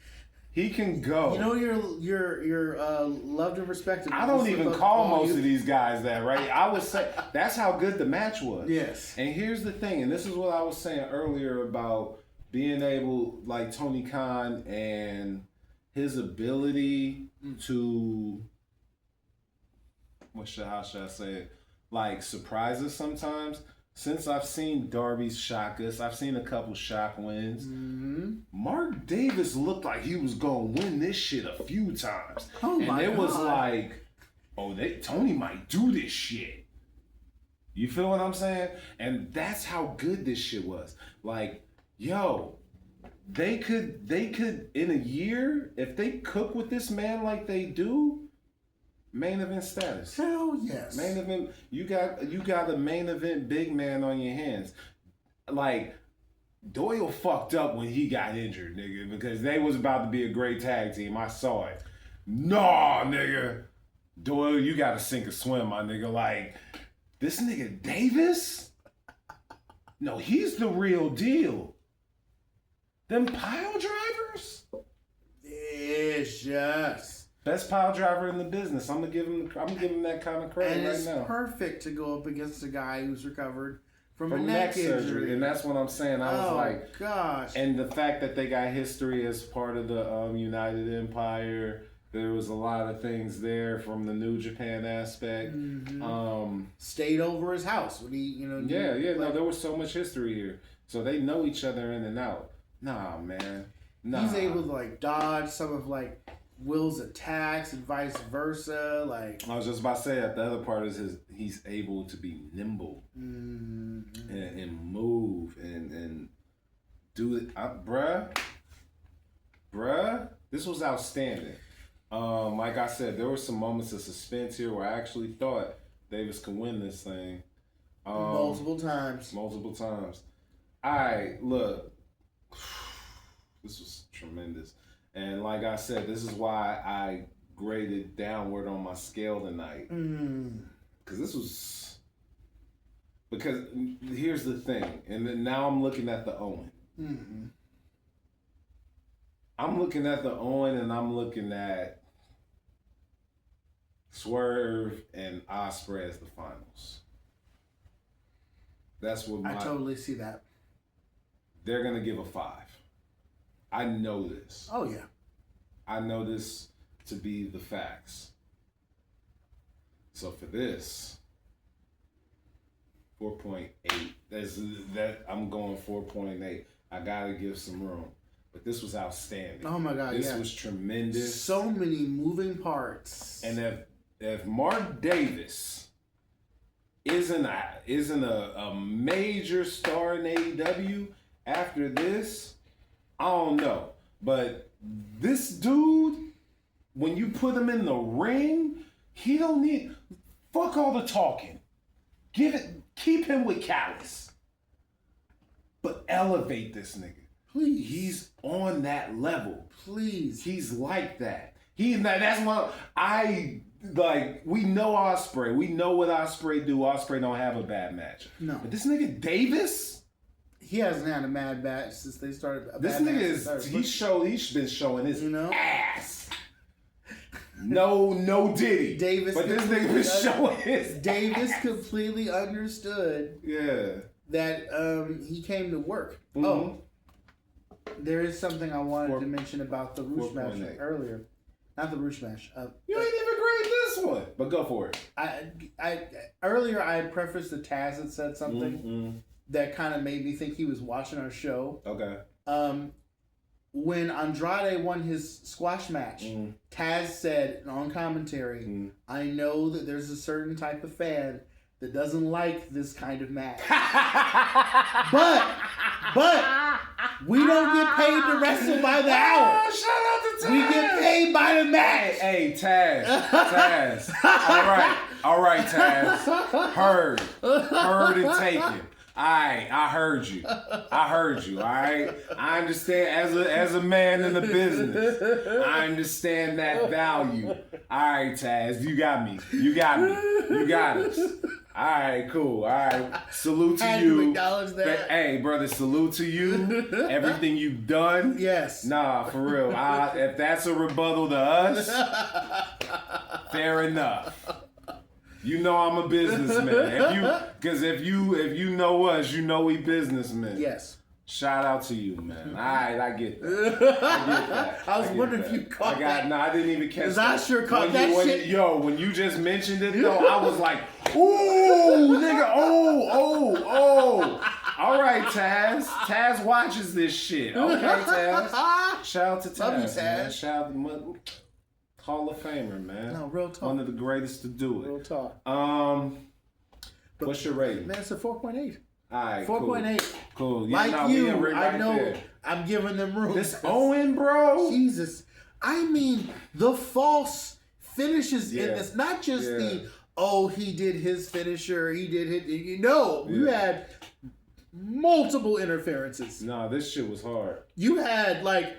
He can go. You know, you're loved and respected. I don't even call most of these guys that, right? I would say that's how good the match was. Yes. And here's the thing, and this is what I was saying earlier about being able, like Tony Khan and his ability to, how should I say it? Like, surprise us sometimes. Since I've seen Darby's shock us, I've seen a couple shock wins. Mark Davis looked like he was going to win this shit a few times. And it was like, Tony might do this shit. You feel what I'm saying? And that's how good this shit was. Like, yo, they could in a year, if they cook with this man like they do, main event status. Hell yes. Main event. You got a main event big man on your hands. Like, Doyle fucked up when he got injured, nigga, because they was about to be a great tag team. I saw it. Nah, nigga. Doyle, you gotta sink or swim, my nigga. Like, this nigga Davis? No, he's the real deal. Them pile drivers? Yes. Best pile driver in the business. I'm giving him that kind of credit right now. And it's perfect to go up against a guy who's recovered from a neck injury. And that's what I'm saying. I was like, gosh. And the fact that they got history as part of the United Empire, there was a lot of things there from the New Japan aspect. Stayed over his house when he, No, there was so much history here. So they know each other in and out. Nah, man. Nah. He's able to like dodge some of like Will's attacks and vice versa. Like, I was just about to say that the other part is he's able to be nimble and move and do it. Bruh, this was outstanding. Like I said, there were some moments of suspense here where I actually thought Davis could win this thing. Multiple times. Multiple times. Look, this was tremendous. And like I said, this is why I graded downward on my scale tonight. Because here's the thing, and then now I'm looking at the Owen. Mm-hmm. I'm looking at the Owen, and I'm looking at Swerve and Ospreay as the finals. That's what I totally see that. They're gonna give a 5. I know this. Oh yeah. I know this to be the facts. So for this, 4.8. That I'm going 4.8. I gotta give some room. But this was outstanding. Oh my God! This was tremendous. So many moving parts. And if Mark Davis isn't a major star in AEW after this, I don't know. But this dude, when you put him in the ring, he don't need fuck all the talking. Keep him with Callis. But elevate this nigga. Please. He's on that level. Please. He's like that. That's why we know Ospreay. We know what Ospreay do. Ospreay don't have a bad match. No. But this nigga Davis, he hasn't had a mad match since they started. This nigga he's been showing his ass. No Diddy. Davis, but this nigga been showing his Davis ass. Completely understood. Yeah. That he came to work. Mm-hmm. Oh, there is something I wanted to mention about the Roosh match earlier. Not the Roosh match. You ain't even grade this one, but go for it. I earlier I prefaced the Taz had said something that kind of made me think he was watching our show. Okay. When Andrade won his squash match, Taz said on commentary, "I know that there's a certain type of fan that doesn't like this kind of match, but we don't get paid to wrestle by the hour. Shout out to Taz. We get paid by the match." Hey, Taz. All right, Taz. Heard and taken. I heard you. All right. I understand as a man in the business. I understand that value. All right, Taz. You got me. You got us. All right, cool. All right. Salute to you. Acknowledge that. Hey, brother, salute to you. Everything you've done. Yes. Nah, for real. If that's a rebuttal to us, fair enough. You know I'm a businessman. If you know us, you know we businessmen. Yes. Shout out to you, man. All right, I get that. I was wondering if you caught that. No, I didn't even catch that. Because I sure caught that shit. When you just mentioned it, though, I was like, ooh, nigga, oh. All right, Taz. Taz watches this shit. Okay, Taz. Shout out to Taz. Love you, Taz. Man. Shout out to Hall of Famer, man. No, real talk. One of the greatest to do it. Real talk. What's your rating? Man, it's a 4.8. All right, 4.8. Cool. Yeah, like you, I know there. I'm giving them room. This Owen, bro. Jesus. I mean, the false finishes in this, not just he did his finisher, he did it. You had multiple interferences. No, this shit was hard. You had like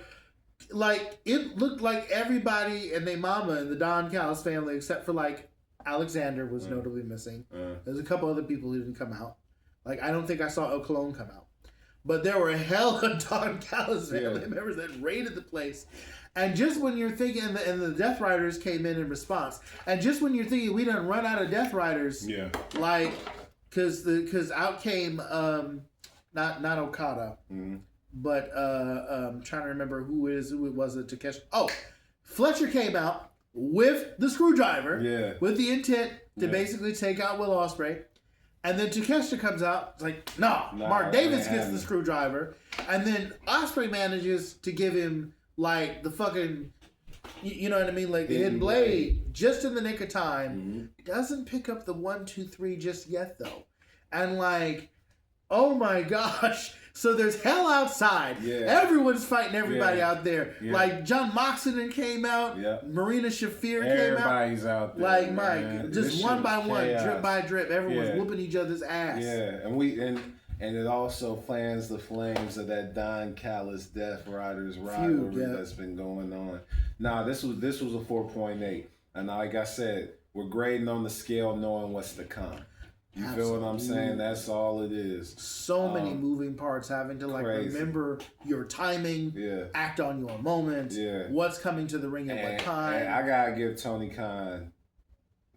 it looked like everybody and their mama in the Don Callis family, except for like Alexander was notably missing. There's a couple other people who didn't come out. Like, I don't think I saw El Colon come out. But there were hella Don Callis family members that raided the place. And just when you're thinking, and the Death Riders came in response, and just when you're thinking we done run out of Death Riders, like, because out came, not Okada, but trying to remember who it was at Takeshi. Oh, Fletcher came out with the screwdriver, with the intent to basically take out Will Ospreay. And then Takeshita comes out, it's like, Mark Davis gets the screwdriver. And then Ospreay manages to give him, like, the fucking, you know what I mean? Like, the hidden blade, just in the nick of time. Doesn't pick up the 1, 2, 3 just yet, though. And, like, oh my gosh, So there's hell outside. Yeah. Everyone's fighting everybody out there. Yeah. Like John Moxley came out. Yep. Marina Shafir came out. Everybody's out there. Like man. Mike, just one by one, drip by drip, everyone's whooping each other's ass. Yeah, and it also fans the flames of that Don Callis Death Riders rivalry that's been going on. Nah, this was a 4.8, and like I said, we're grading on the scale, knowing what's to come. You feel what I'm saying? That's all it is. So many moving parts, having to remember your timing, act on your moment, what's coming to the ring at what time. And I gotta give Tony Khan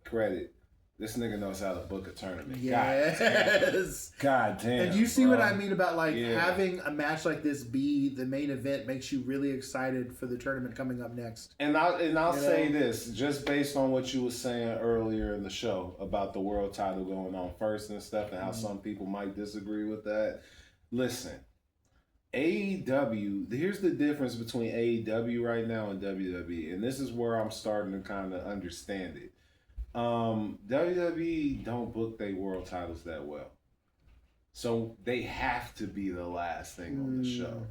credit. This nigga knows how to book a tournament. Yes. God damn. And you see what I mean about having a match like this be the main event makes you really excited for the tournament coming up next. And I'll say this, just based on what you were saying earlier in the show about the world title going on first and stuff, and how some people might disagree with that. Listen, AEW, here's the difference between AEW right now and WWE, and this is where I'm starting to kind of understand it. WWE don't book their world titles that well, so they have to be the last thing on the show.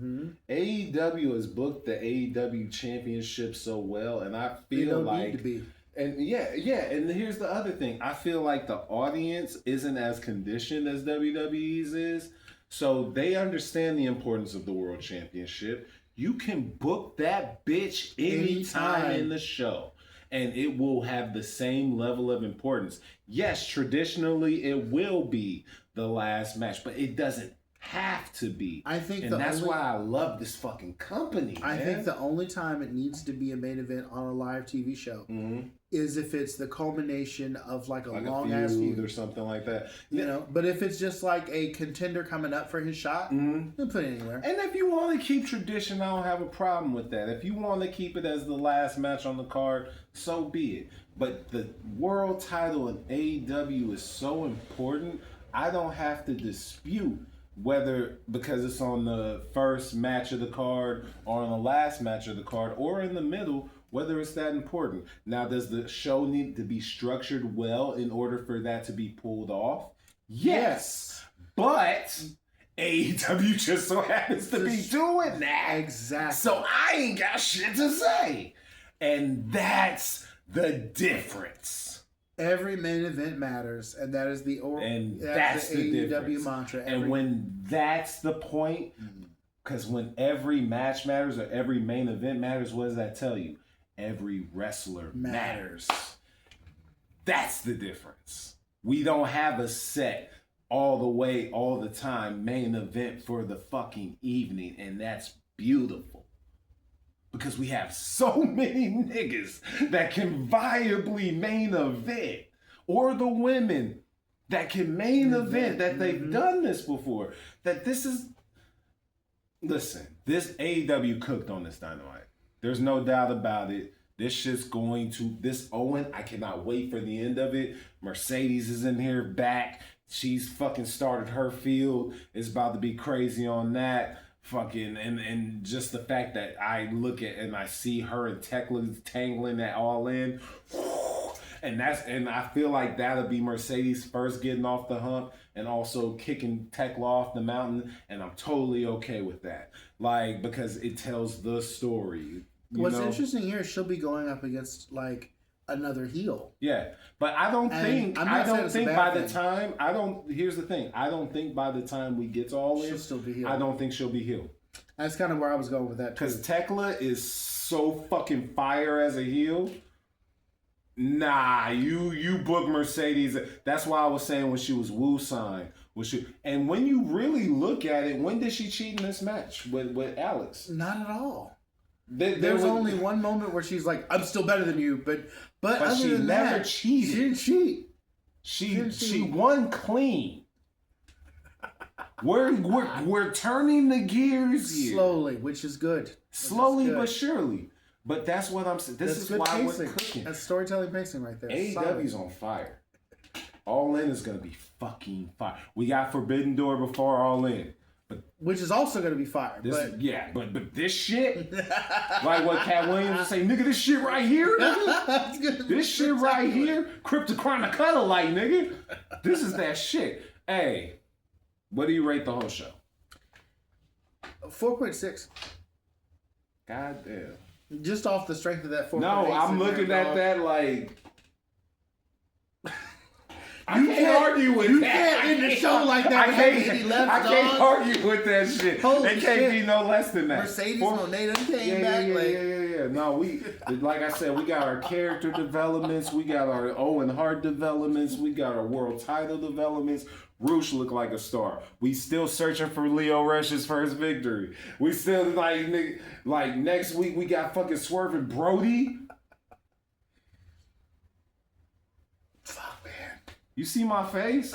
AEW has booked the AEW championship so well, and I feel like, and and here's the other thing, I feel like the audience isn't as conditioned as WWE's is, so they understand the importance of the world championship. You can book that bitch anytime in the show, and it will have the same level of importance. Yes, traditionally it will be the last match, but it doesn't have to be. I think, and that's why I love this fucking company. I think the only time it needs to be a main event on a live TV show is if it's the culmination of like a long ass feud or something like that. You know, but if it's just like a contender coming up for his shot, then put it anywhere. And if you want to keep tradition, I don't have a problem with that. If you want to keep it as the last match on the card, so be it. But the world title in AEW is so important, I don't have to dispute whether because it's on the first match of the card or on the last match of the card or in the middle, whether it's that important. Now, does the show need to be structured well in order for that to be pulled off? Yes. But AEW just so happens to be doing that. Exactly. So I ain't got shit to say. And that's the difference. Every main event matters, and that is the that's the AEW difference. mantra. And when that's the point, because when every match matters or every main event matters, what does that tell you? Every wrestler matters. That's the difference. We don't have a set all the way, all the time main event for the fucking evening, and that's beautiful. Because we have so many niggas that can viably main event. Or the women that can main event, that they've done this before. That this is... Listen, this AEW cooked on this Dynamite. There's no doubt about it. This shit's going to... This Owen, I cannot wait for the end of it. Mercedes is in here back. She's fucking started her field. It's about to be crazy on that. Fucking and just the fact that I look at and I see her and Tekla tangling that all in, and I feel like that'll be Mercedes first getting off the hump and also kicking Tekla off the mountain, and I'm totally okay with that. Like, because it tells the story. What's interesting here is she'll be going up against like another heel. Yeah, but I don't think here's the thing. I don't think by the time we get to all this, she'll still be heel. I don't think she'll be heel. That's kind of where I was going with that too. Because Tekla is so fucking fire as a heel. Nah, you book Mercedes. That's why I was saying when she was Wu Sign. And when you really look at it, when did she cheat in this match with Alex? Not at all. There's only one moment where she's like, "I'm still better than you," but other she than never that, cheated. She didn't cheat. She won clean. We're turning the gears here Slowly, which is good. But surely. But that's what I'm saying. This is why pacing. we're cooking. That's storytelling pacing right there. AEW's on fire. All In is gonna be fucking fire. We got Forbidden Door before All In. Which is also going to be fire. But this shit, like what Cat Williams would say, nigga, this shit right here, nigga, this shit right here, Cryptochronicata light, nigga, this is that shit. Hey, what do you rate the whole show? 4.6. God damn. Just off the strength of that 4.8. No, I'm looking at that like. I You can't argue with you that. can't end the show like that. I can't argue with that shit. Holy It can't shit. be no less than that. Mercedes Monet came back. Yeah. No, like I said, we got our character developments, we got our Owen Hart developments, we got our world title developments. Roosh looked like a star. We still searching for Leo Rush's first victory. We still like next week we got fucking Swerving Brody. Fuck, man. You see my face?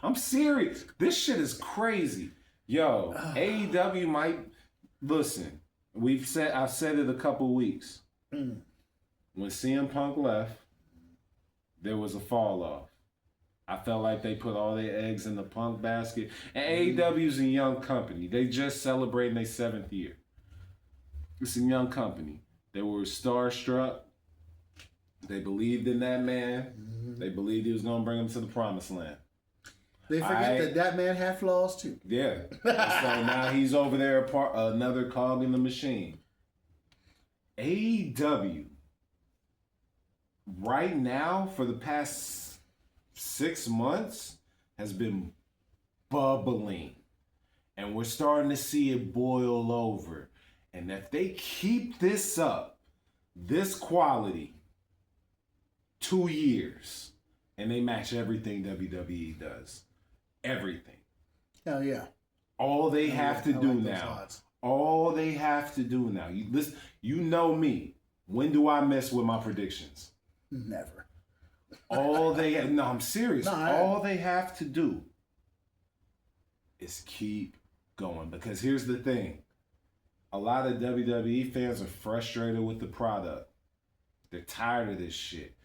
I'm serious. This shit is crazy. Yo, AEW might listen. I've said it a couple weeks. When CM Punk left, there was a fall off. I felt like they put all their eggs in the Punk basket. And AEW's a young company. They just celebrating their 7th year. It's a young company. They were starstruck. They believed in that man. They believed he was going to bring them to the promised land. They forget that man had flaws too. Yeah. So now he's over there, another cog in the machine. AEW, right now, for the past 6 months, has been bubbling. And we're starting to see it boil over. And if they keep this up, this quality, 2 years, and they match everything WWE does. Everything. Hell yeah. All they have to do now. All they have to do now. You know me. When do I mess with my predictions? Never. No, I'm serious. All they have to do is keep going. Because here's the thing. A lot of WWE fans are frustrated with the product. They're tired of this shit.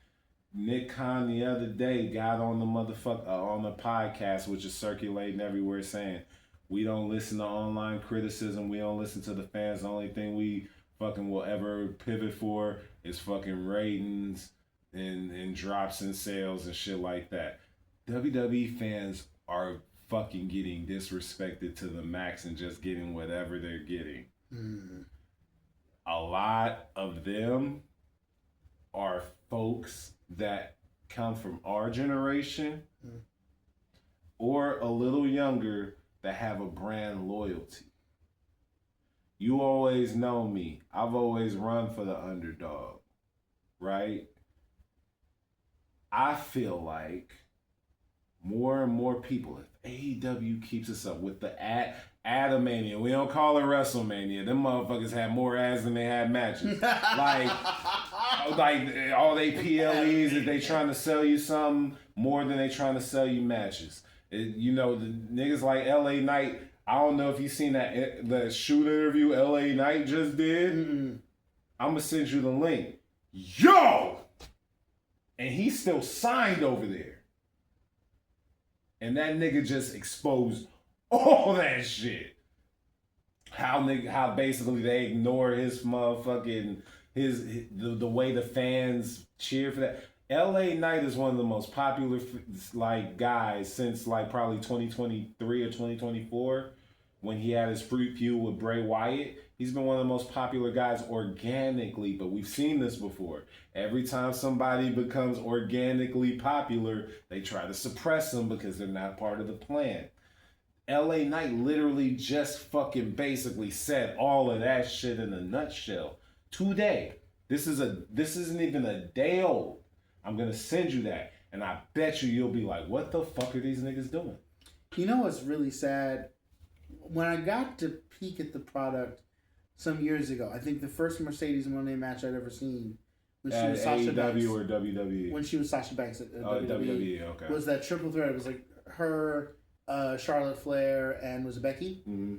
Nick Khan the other day got on the on the podcast, which is circulating everywhere, saying we don't listen to online criticism. We don't listen to the fans. The only thing we fucking will ever pivot for is fucking ratings and drops in sales and shit like that. WWE fans are fucking getting disrespected to the max and just getting whatever they're getting. A lot of them are folks that come from our generation or a little younger that have a brand loyalty. You always know me. I've always run for the underdog, right? I feel like more and more people, if AEW keeps us up with the Adamania, we don't call it WrestleMania. Them motherfuckers had more ads than they had matches. like all they PLEs, if they trying to sell you something more than they trying to sell you matches. The niggas like LA Knight, I don't know if you seen that shoot interview LA Knight just did. I'm going to send you the link. Yo! And he's still signed over there. And that nigga just exposed all that shit. How basically they ignore his motherfucking the way the fans cheer for that. LA Knight is one of the most popular guys since probably 2023 or 2024 when he had his feud with Bray Wyatt. He's been one of the most popular guys organically, but we've seen this before. Every time somebody becomes organically popular, they try to suppress them because they're not part of the plan. LA Knight literally just fucking basically said all of that shit in a nutshell today. This isn't even a day old. I'm gonna send you that, and I bet you'll be like, what the fuck are these niggas doing? You know what's really sad? When I got to peek at the product some years ago, I think the first Mercedes Moné match I'd ever seen when she was Sasha Banks. AEW or WWE? When she was Sasha Banks at WWE, okay. Was that triple threat. It was like her, Charlotte Flair, and was it Becky? Mm-hmm.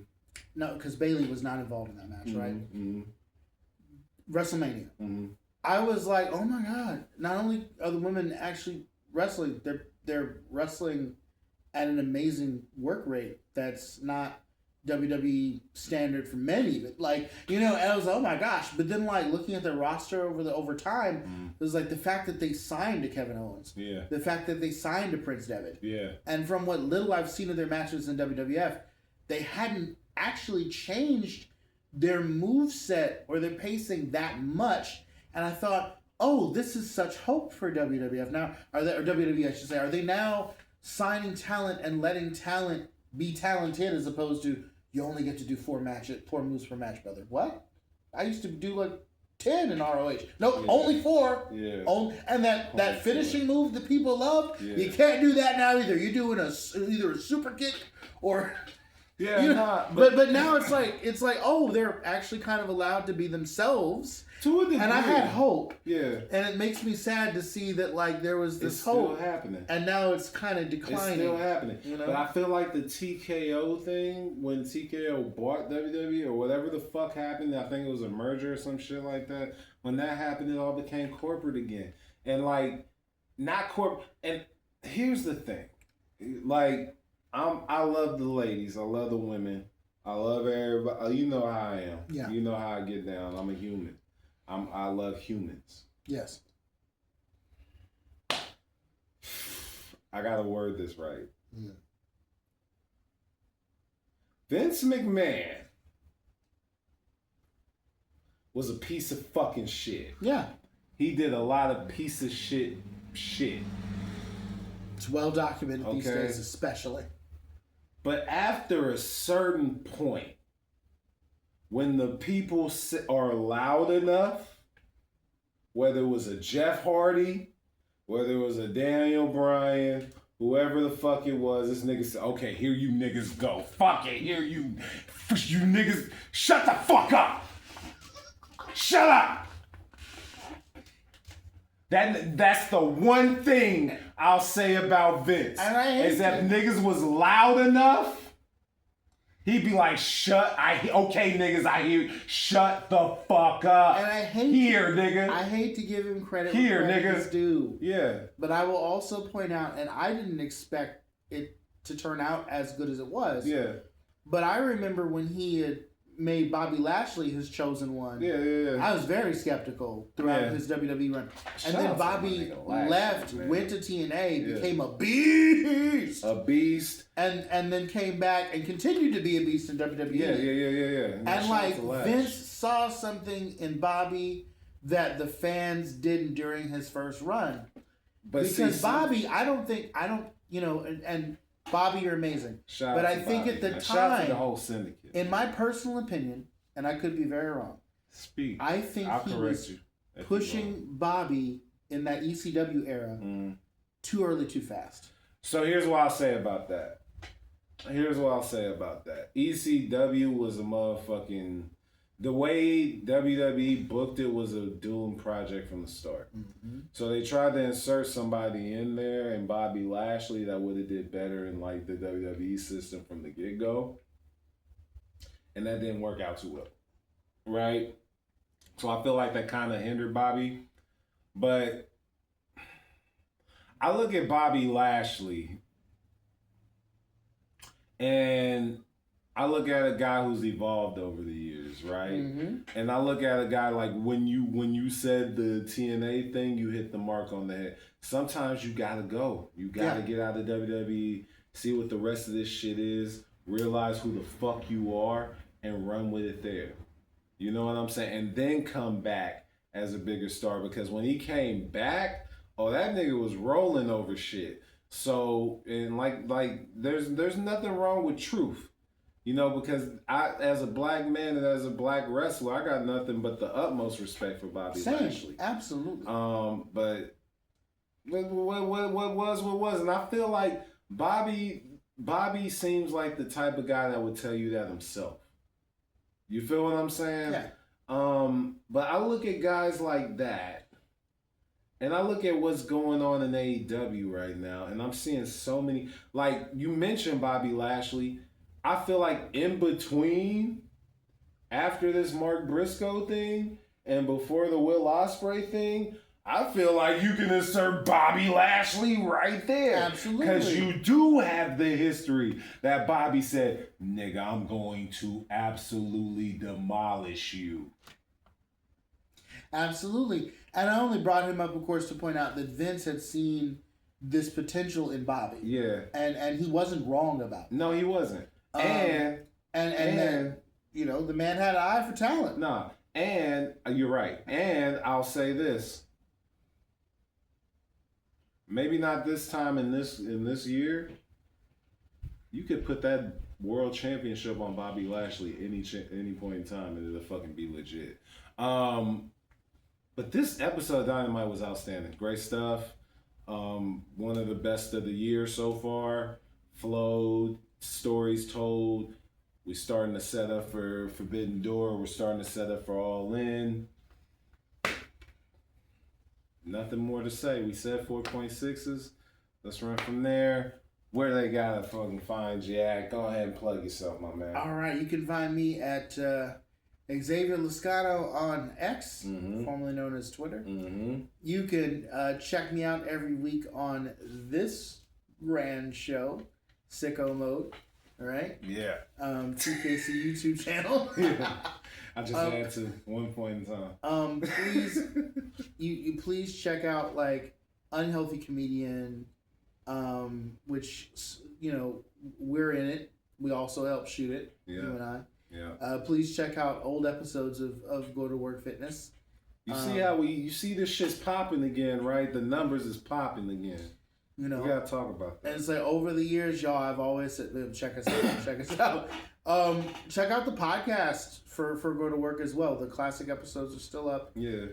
No, because Bayley was not involved in that match, right? Mm-hmm. WrestleMania. Mm-hmm. I was like, oh my god! Not only are the women actually wrestling, they're wrestling at an amazing work rate that's not WWE standard for men even. And I was like, oh my gosh. But then looking at their roster over time, it was like the fact that they signed to Kevin Owens. Yeah. The fact that they signed to Prince Devitt. Yeah. And from what little I've seen of their matches in WWF, they hadn't actually changed their moveset or their pacing that much. And I thought, oh, this is such hope for WWF now. Or WWE, I should say. Are they now signing talent and letting talent be talented as opposed to you only get to do 4 moves per match, brother? What? I used to do like 10 in ROH. Nope, only 4. Yeah. And that finishing move that people love, you can't do that now either. You're doing either a super kick or but now it's like oh, they're actually kind of allowed to be themselves. To a degree. And I had hope. Yeah. And it makes me sad to see that like there was this hope. It's still happening. And now it's kind of declining. It's still happening. You know? But I feel like the TKO thing, when TKO bought WWE or whatever the fuck happened, I think it was a merger or some shit like that. When that happened, it all became corporate again. And like, not corporate. And here's the thing. Like, I love the ladies. I love the women. I love everybody. You know how I am. Yeah. You know how I get down. I'm a human. I love humans. Yes. I gotta word this right. Yeah. Vince McMahon was a piece of fucking shit. Yeah. He did a lot of piece of shit. It's well documented these days, especially. But after a certain point, when the people are loud enough, whether it was a Jeff Hardy, whether it was a Daniel Bryan, whoever the fuck it was, this nigga said, okay, here you niggas go. Fuck it, here you niggas, shut the fuck up. Shut up. That's the one thing I'll say about Vince. And I hate is that niggas was loud enough, he'd be like, okay, niggas, I hear you. Shut the fuck up. And I hate nigga. I hate to give him credit here, where nigga. credit is due. Yeah. But I will also point out, and I didn't expect it to turn out as good as it was. Yeah. But I remember when he had made Bobby Lashley his chosen one. Yeah. I was very skeptical throughout his WWE run. And then Bobby left, went to TNA, became a beast. A beast. And then came back and continued to be a beast in WWE. Yeah. And like Vince saw something in Bobby that the fans didn't during his first run. But because Bobby, I don't, and Bobby, you're amazing. But I think at the time, shout out to the whole syndicate. In my personal opinion, and I could be very wrong, I think he was pushing Bobby in that ECW era too early, too fast. So here's what I'll say about that. ECW was a motherfucking... The way WWE booked it was a doomed project from the start. Mm-hmm. So they tried to insert somebody in there, and Bobby Lashley, that would have did better in like the WWE system from the get-go. And that didn't work out too well. Right? So I feel like that kind of hindered Bobby. But I look at Bobby Lashley, and I look at a guy who's evolved over the years, right? Mm-hmm. And I look at a guy like when you said the TNA thing, you hit the mark on the head. Sometimes you gotta go. You gotta get out of WWE, see what the rest of this shit is, realize who the fuck you are, and run with it there. You know what I'm saying? And then come back as a bigger star, because when he came back, that nigga was rolling over shit. So, and like there's nothing wrong with truth. You know, because I, as a black man and as a black wrestler, I got nothing but the utmost respect for Bobby Lashley. Absolutely. But what was, and I feel like Bobby seems like the type of guy that would tell you that himself. You feel what I'm saying? Yeah. But I look at guys like that, and I look at what's going on in AEW right now, and I'm seeing so many, like you mentioned Bobby Lashley. I feel like in between, after this Mark Briscoe thing and before the Will Ospreay thing, I feel like you can insert Bobby Lashley right there. Absolutely. Because you do have the history that Bobby said, nigga, I'm going to absolutely demolish you. Absolutely. And I only brought him up, of course, to point out that Vince had seen this potential in Bobby. Yeah. And he wasn't wrong about it. No, he wasn't. And And then, you know, the man had an eye for talent. Nah, and you're right. And I'll say this. Maybe not this time in this year. You could put that world championship on Bobby Lashley any point in time, and it'll fucking be legit. But this episode of Dynamite was outstanding. Great stuff. One of the best of the year so far. Flowed, stories told. We're starting to set up for Forbidden Door. We're starting to set up for All In. Nothing more to say. We said 4.6s. Let's run from there. Where they gotta fucking find you at? Go ahead and plug yourself, my man. All right, you can find me at Xavier Lascato on X, formerly known as Twitter. You can check me out every week on this grand show, Sicko Mode. All right. Yeah. 2KC YouTube channel. Yeah. I just had to one point in time. Please, you please check out like Unhealthy Comedian, which, you know, we're in it. We also help shoot it. Yeah. You and I. Yeah. Please check out old episodes of Go to Work Fitness. You see how you see this shit's popping again, right? The numbers is popping again. You know, we gotta talk about that. And it's like over the years, y'all, I've always said, check us out, check us out. Check out the podcast for Go to Work as well. The classic episodes are still up. Yeah.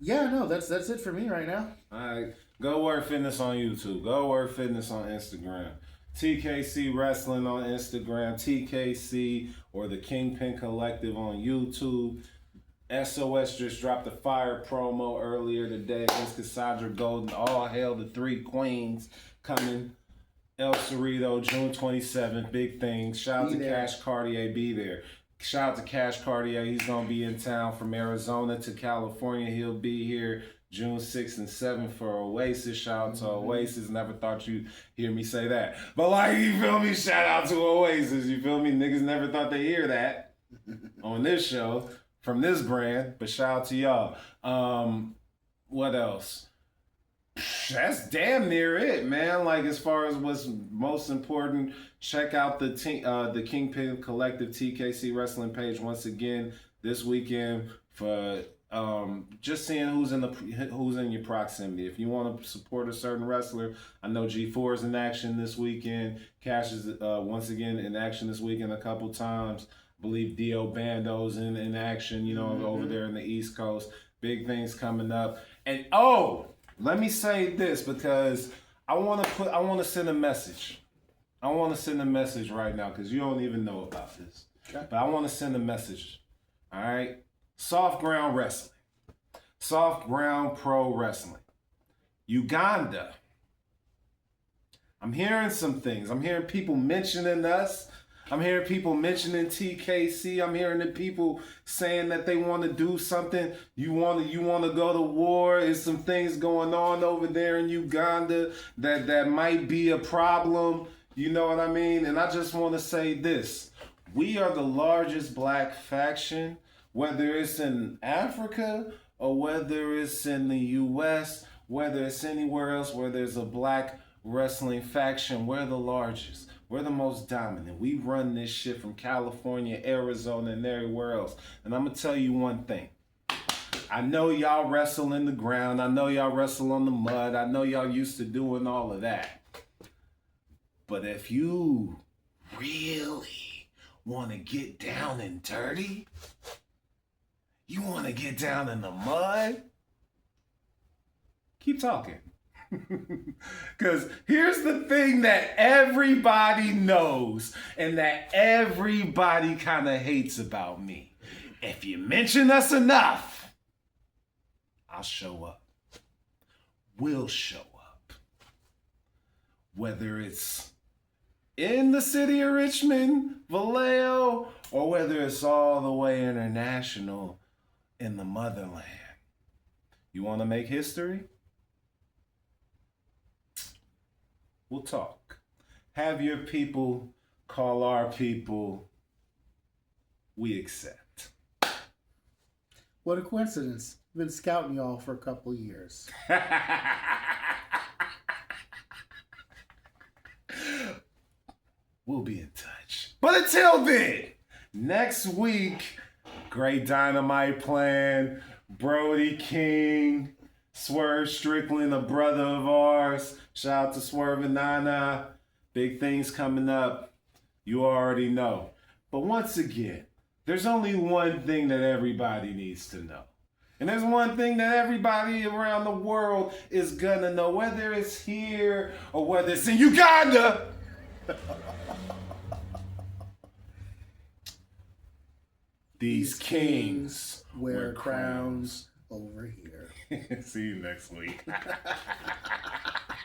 Yeah, no, that's it for me right now. All right. Go Work Fitness on YouTube. Go Work Fitness on Instagram. TKC Wrestling on Instagram. TKC or the Kingpin Collective on YouTube. SOS just dropped a fire promo earlier today against Cassandra Golden. All hail the three queens coming. El Cerrito, June 27th. Big things. Shout out to Cash Cartier. Be there. Shout out to Cash Cartier. He's going to be in town from Arizona to California. He'll be here June 6th and 7th for Oasis. Shout out to Oasis. Never thought you'd hear me say that. But like, you feel me? Shout out to Oasis. You feel me? Niggas never thought they'd hear that on this show from this brand. But shout out to y'all. What else? That's damn near it, man. Like, as far as what's most important, check out the Kingpin Collective TKC Wrestling page once again this weekend for just seeing who's in your proximity. If you want to support a certain wrestler, I know G4 is in action this weekend. Cash is once again in action this weekend a couple times. I believe Dio Bando's in action, you know, over there in the East Coast. Big things coming up. And let me say this because I want to send a message. I want to send a message right now because you don't even know about this. Okay. But I want to send a message. All right? Soft ground wrestling. Soft ground pro wrestling. Uganda. I'm hearing some things. I'm hearing people mentioning us. I'm hearing people mentioning TKC. I'm hearing the people saying that they want to do something. You want to go to war. There's some things going on over there in Uganda that might be a problem. You know what I mean? And I just want to say this. We are the largest black faction, whether it's in Africa or whether it's in the U.S., whether it's anywhere else where there's a black wrestling faction. We're the largest. We're the most dominant. We run this shit from California, Arizona, and everywhere else. And I'm going to tell you one thing. I know y'all wrestle in the ground. I know y'all wrestle on the mud. I know y'all used to doing all of that. But if you really want to get down and dirty, you want to get down in the mud, keep talking. Because here's the thing that everybody knows and that everybody kind of hates about me. If you mention us enough, I'll show up. We'll show up. Whether it's in the city of Richmond, Vallejo, or whether it's all the way international in the motherland. You want to make history? We'll talk. Have your people call our people. We accept. What a coincidence. I've been scouting y'all for a couple years. We'll be in touch. But until then, next week, great Dynamite plan. Brody King, Swerve Strickland, a brother of ours. Shout out to Swerve and Nana. Big things coming up. You already know. But once again, there's only one thing that everybody needs to know. And there's one thing that everybody around the world is gonna know, whether it's here or whether it's in Uganda. These kings wear crowns over here. See you next week.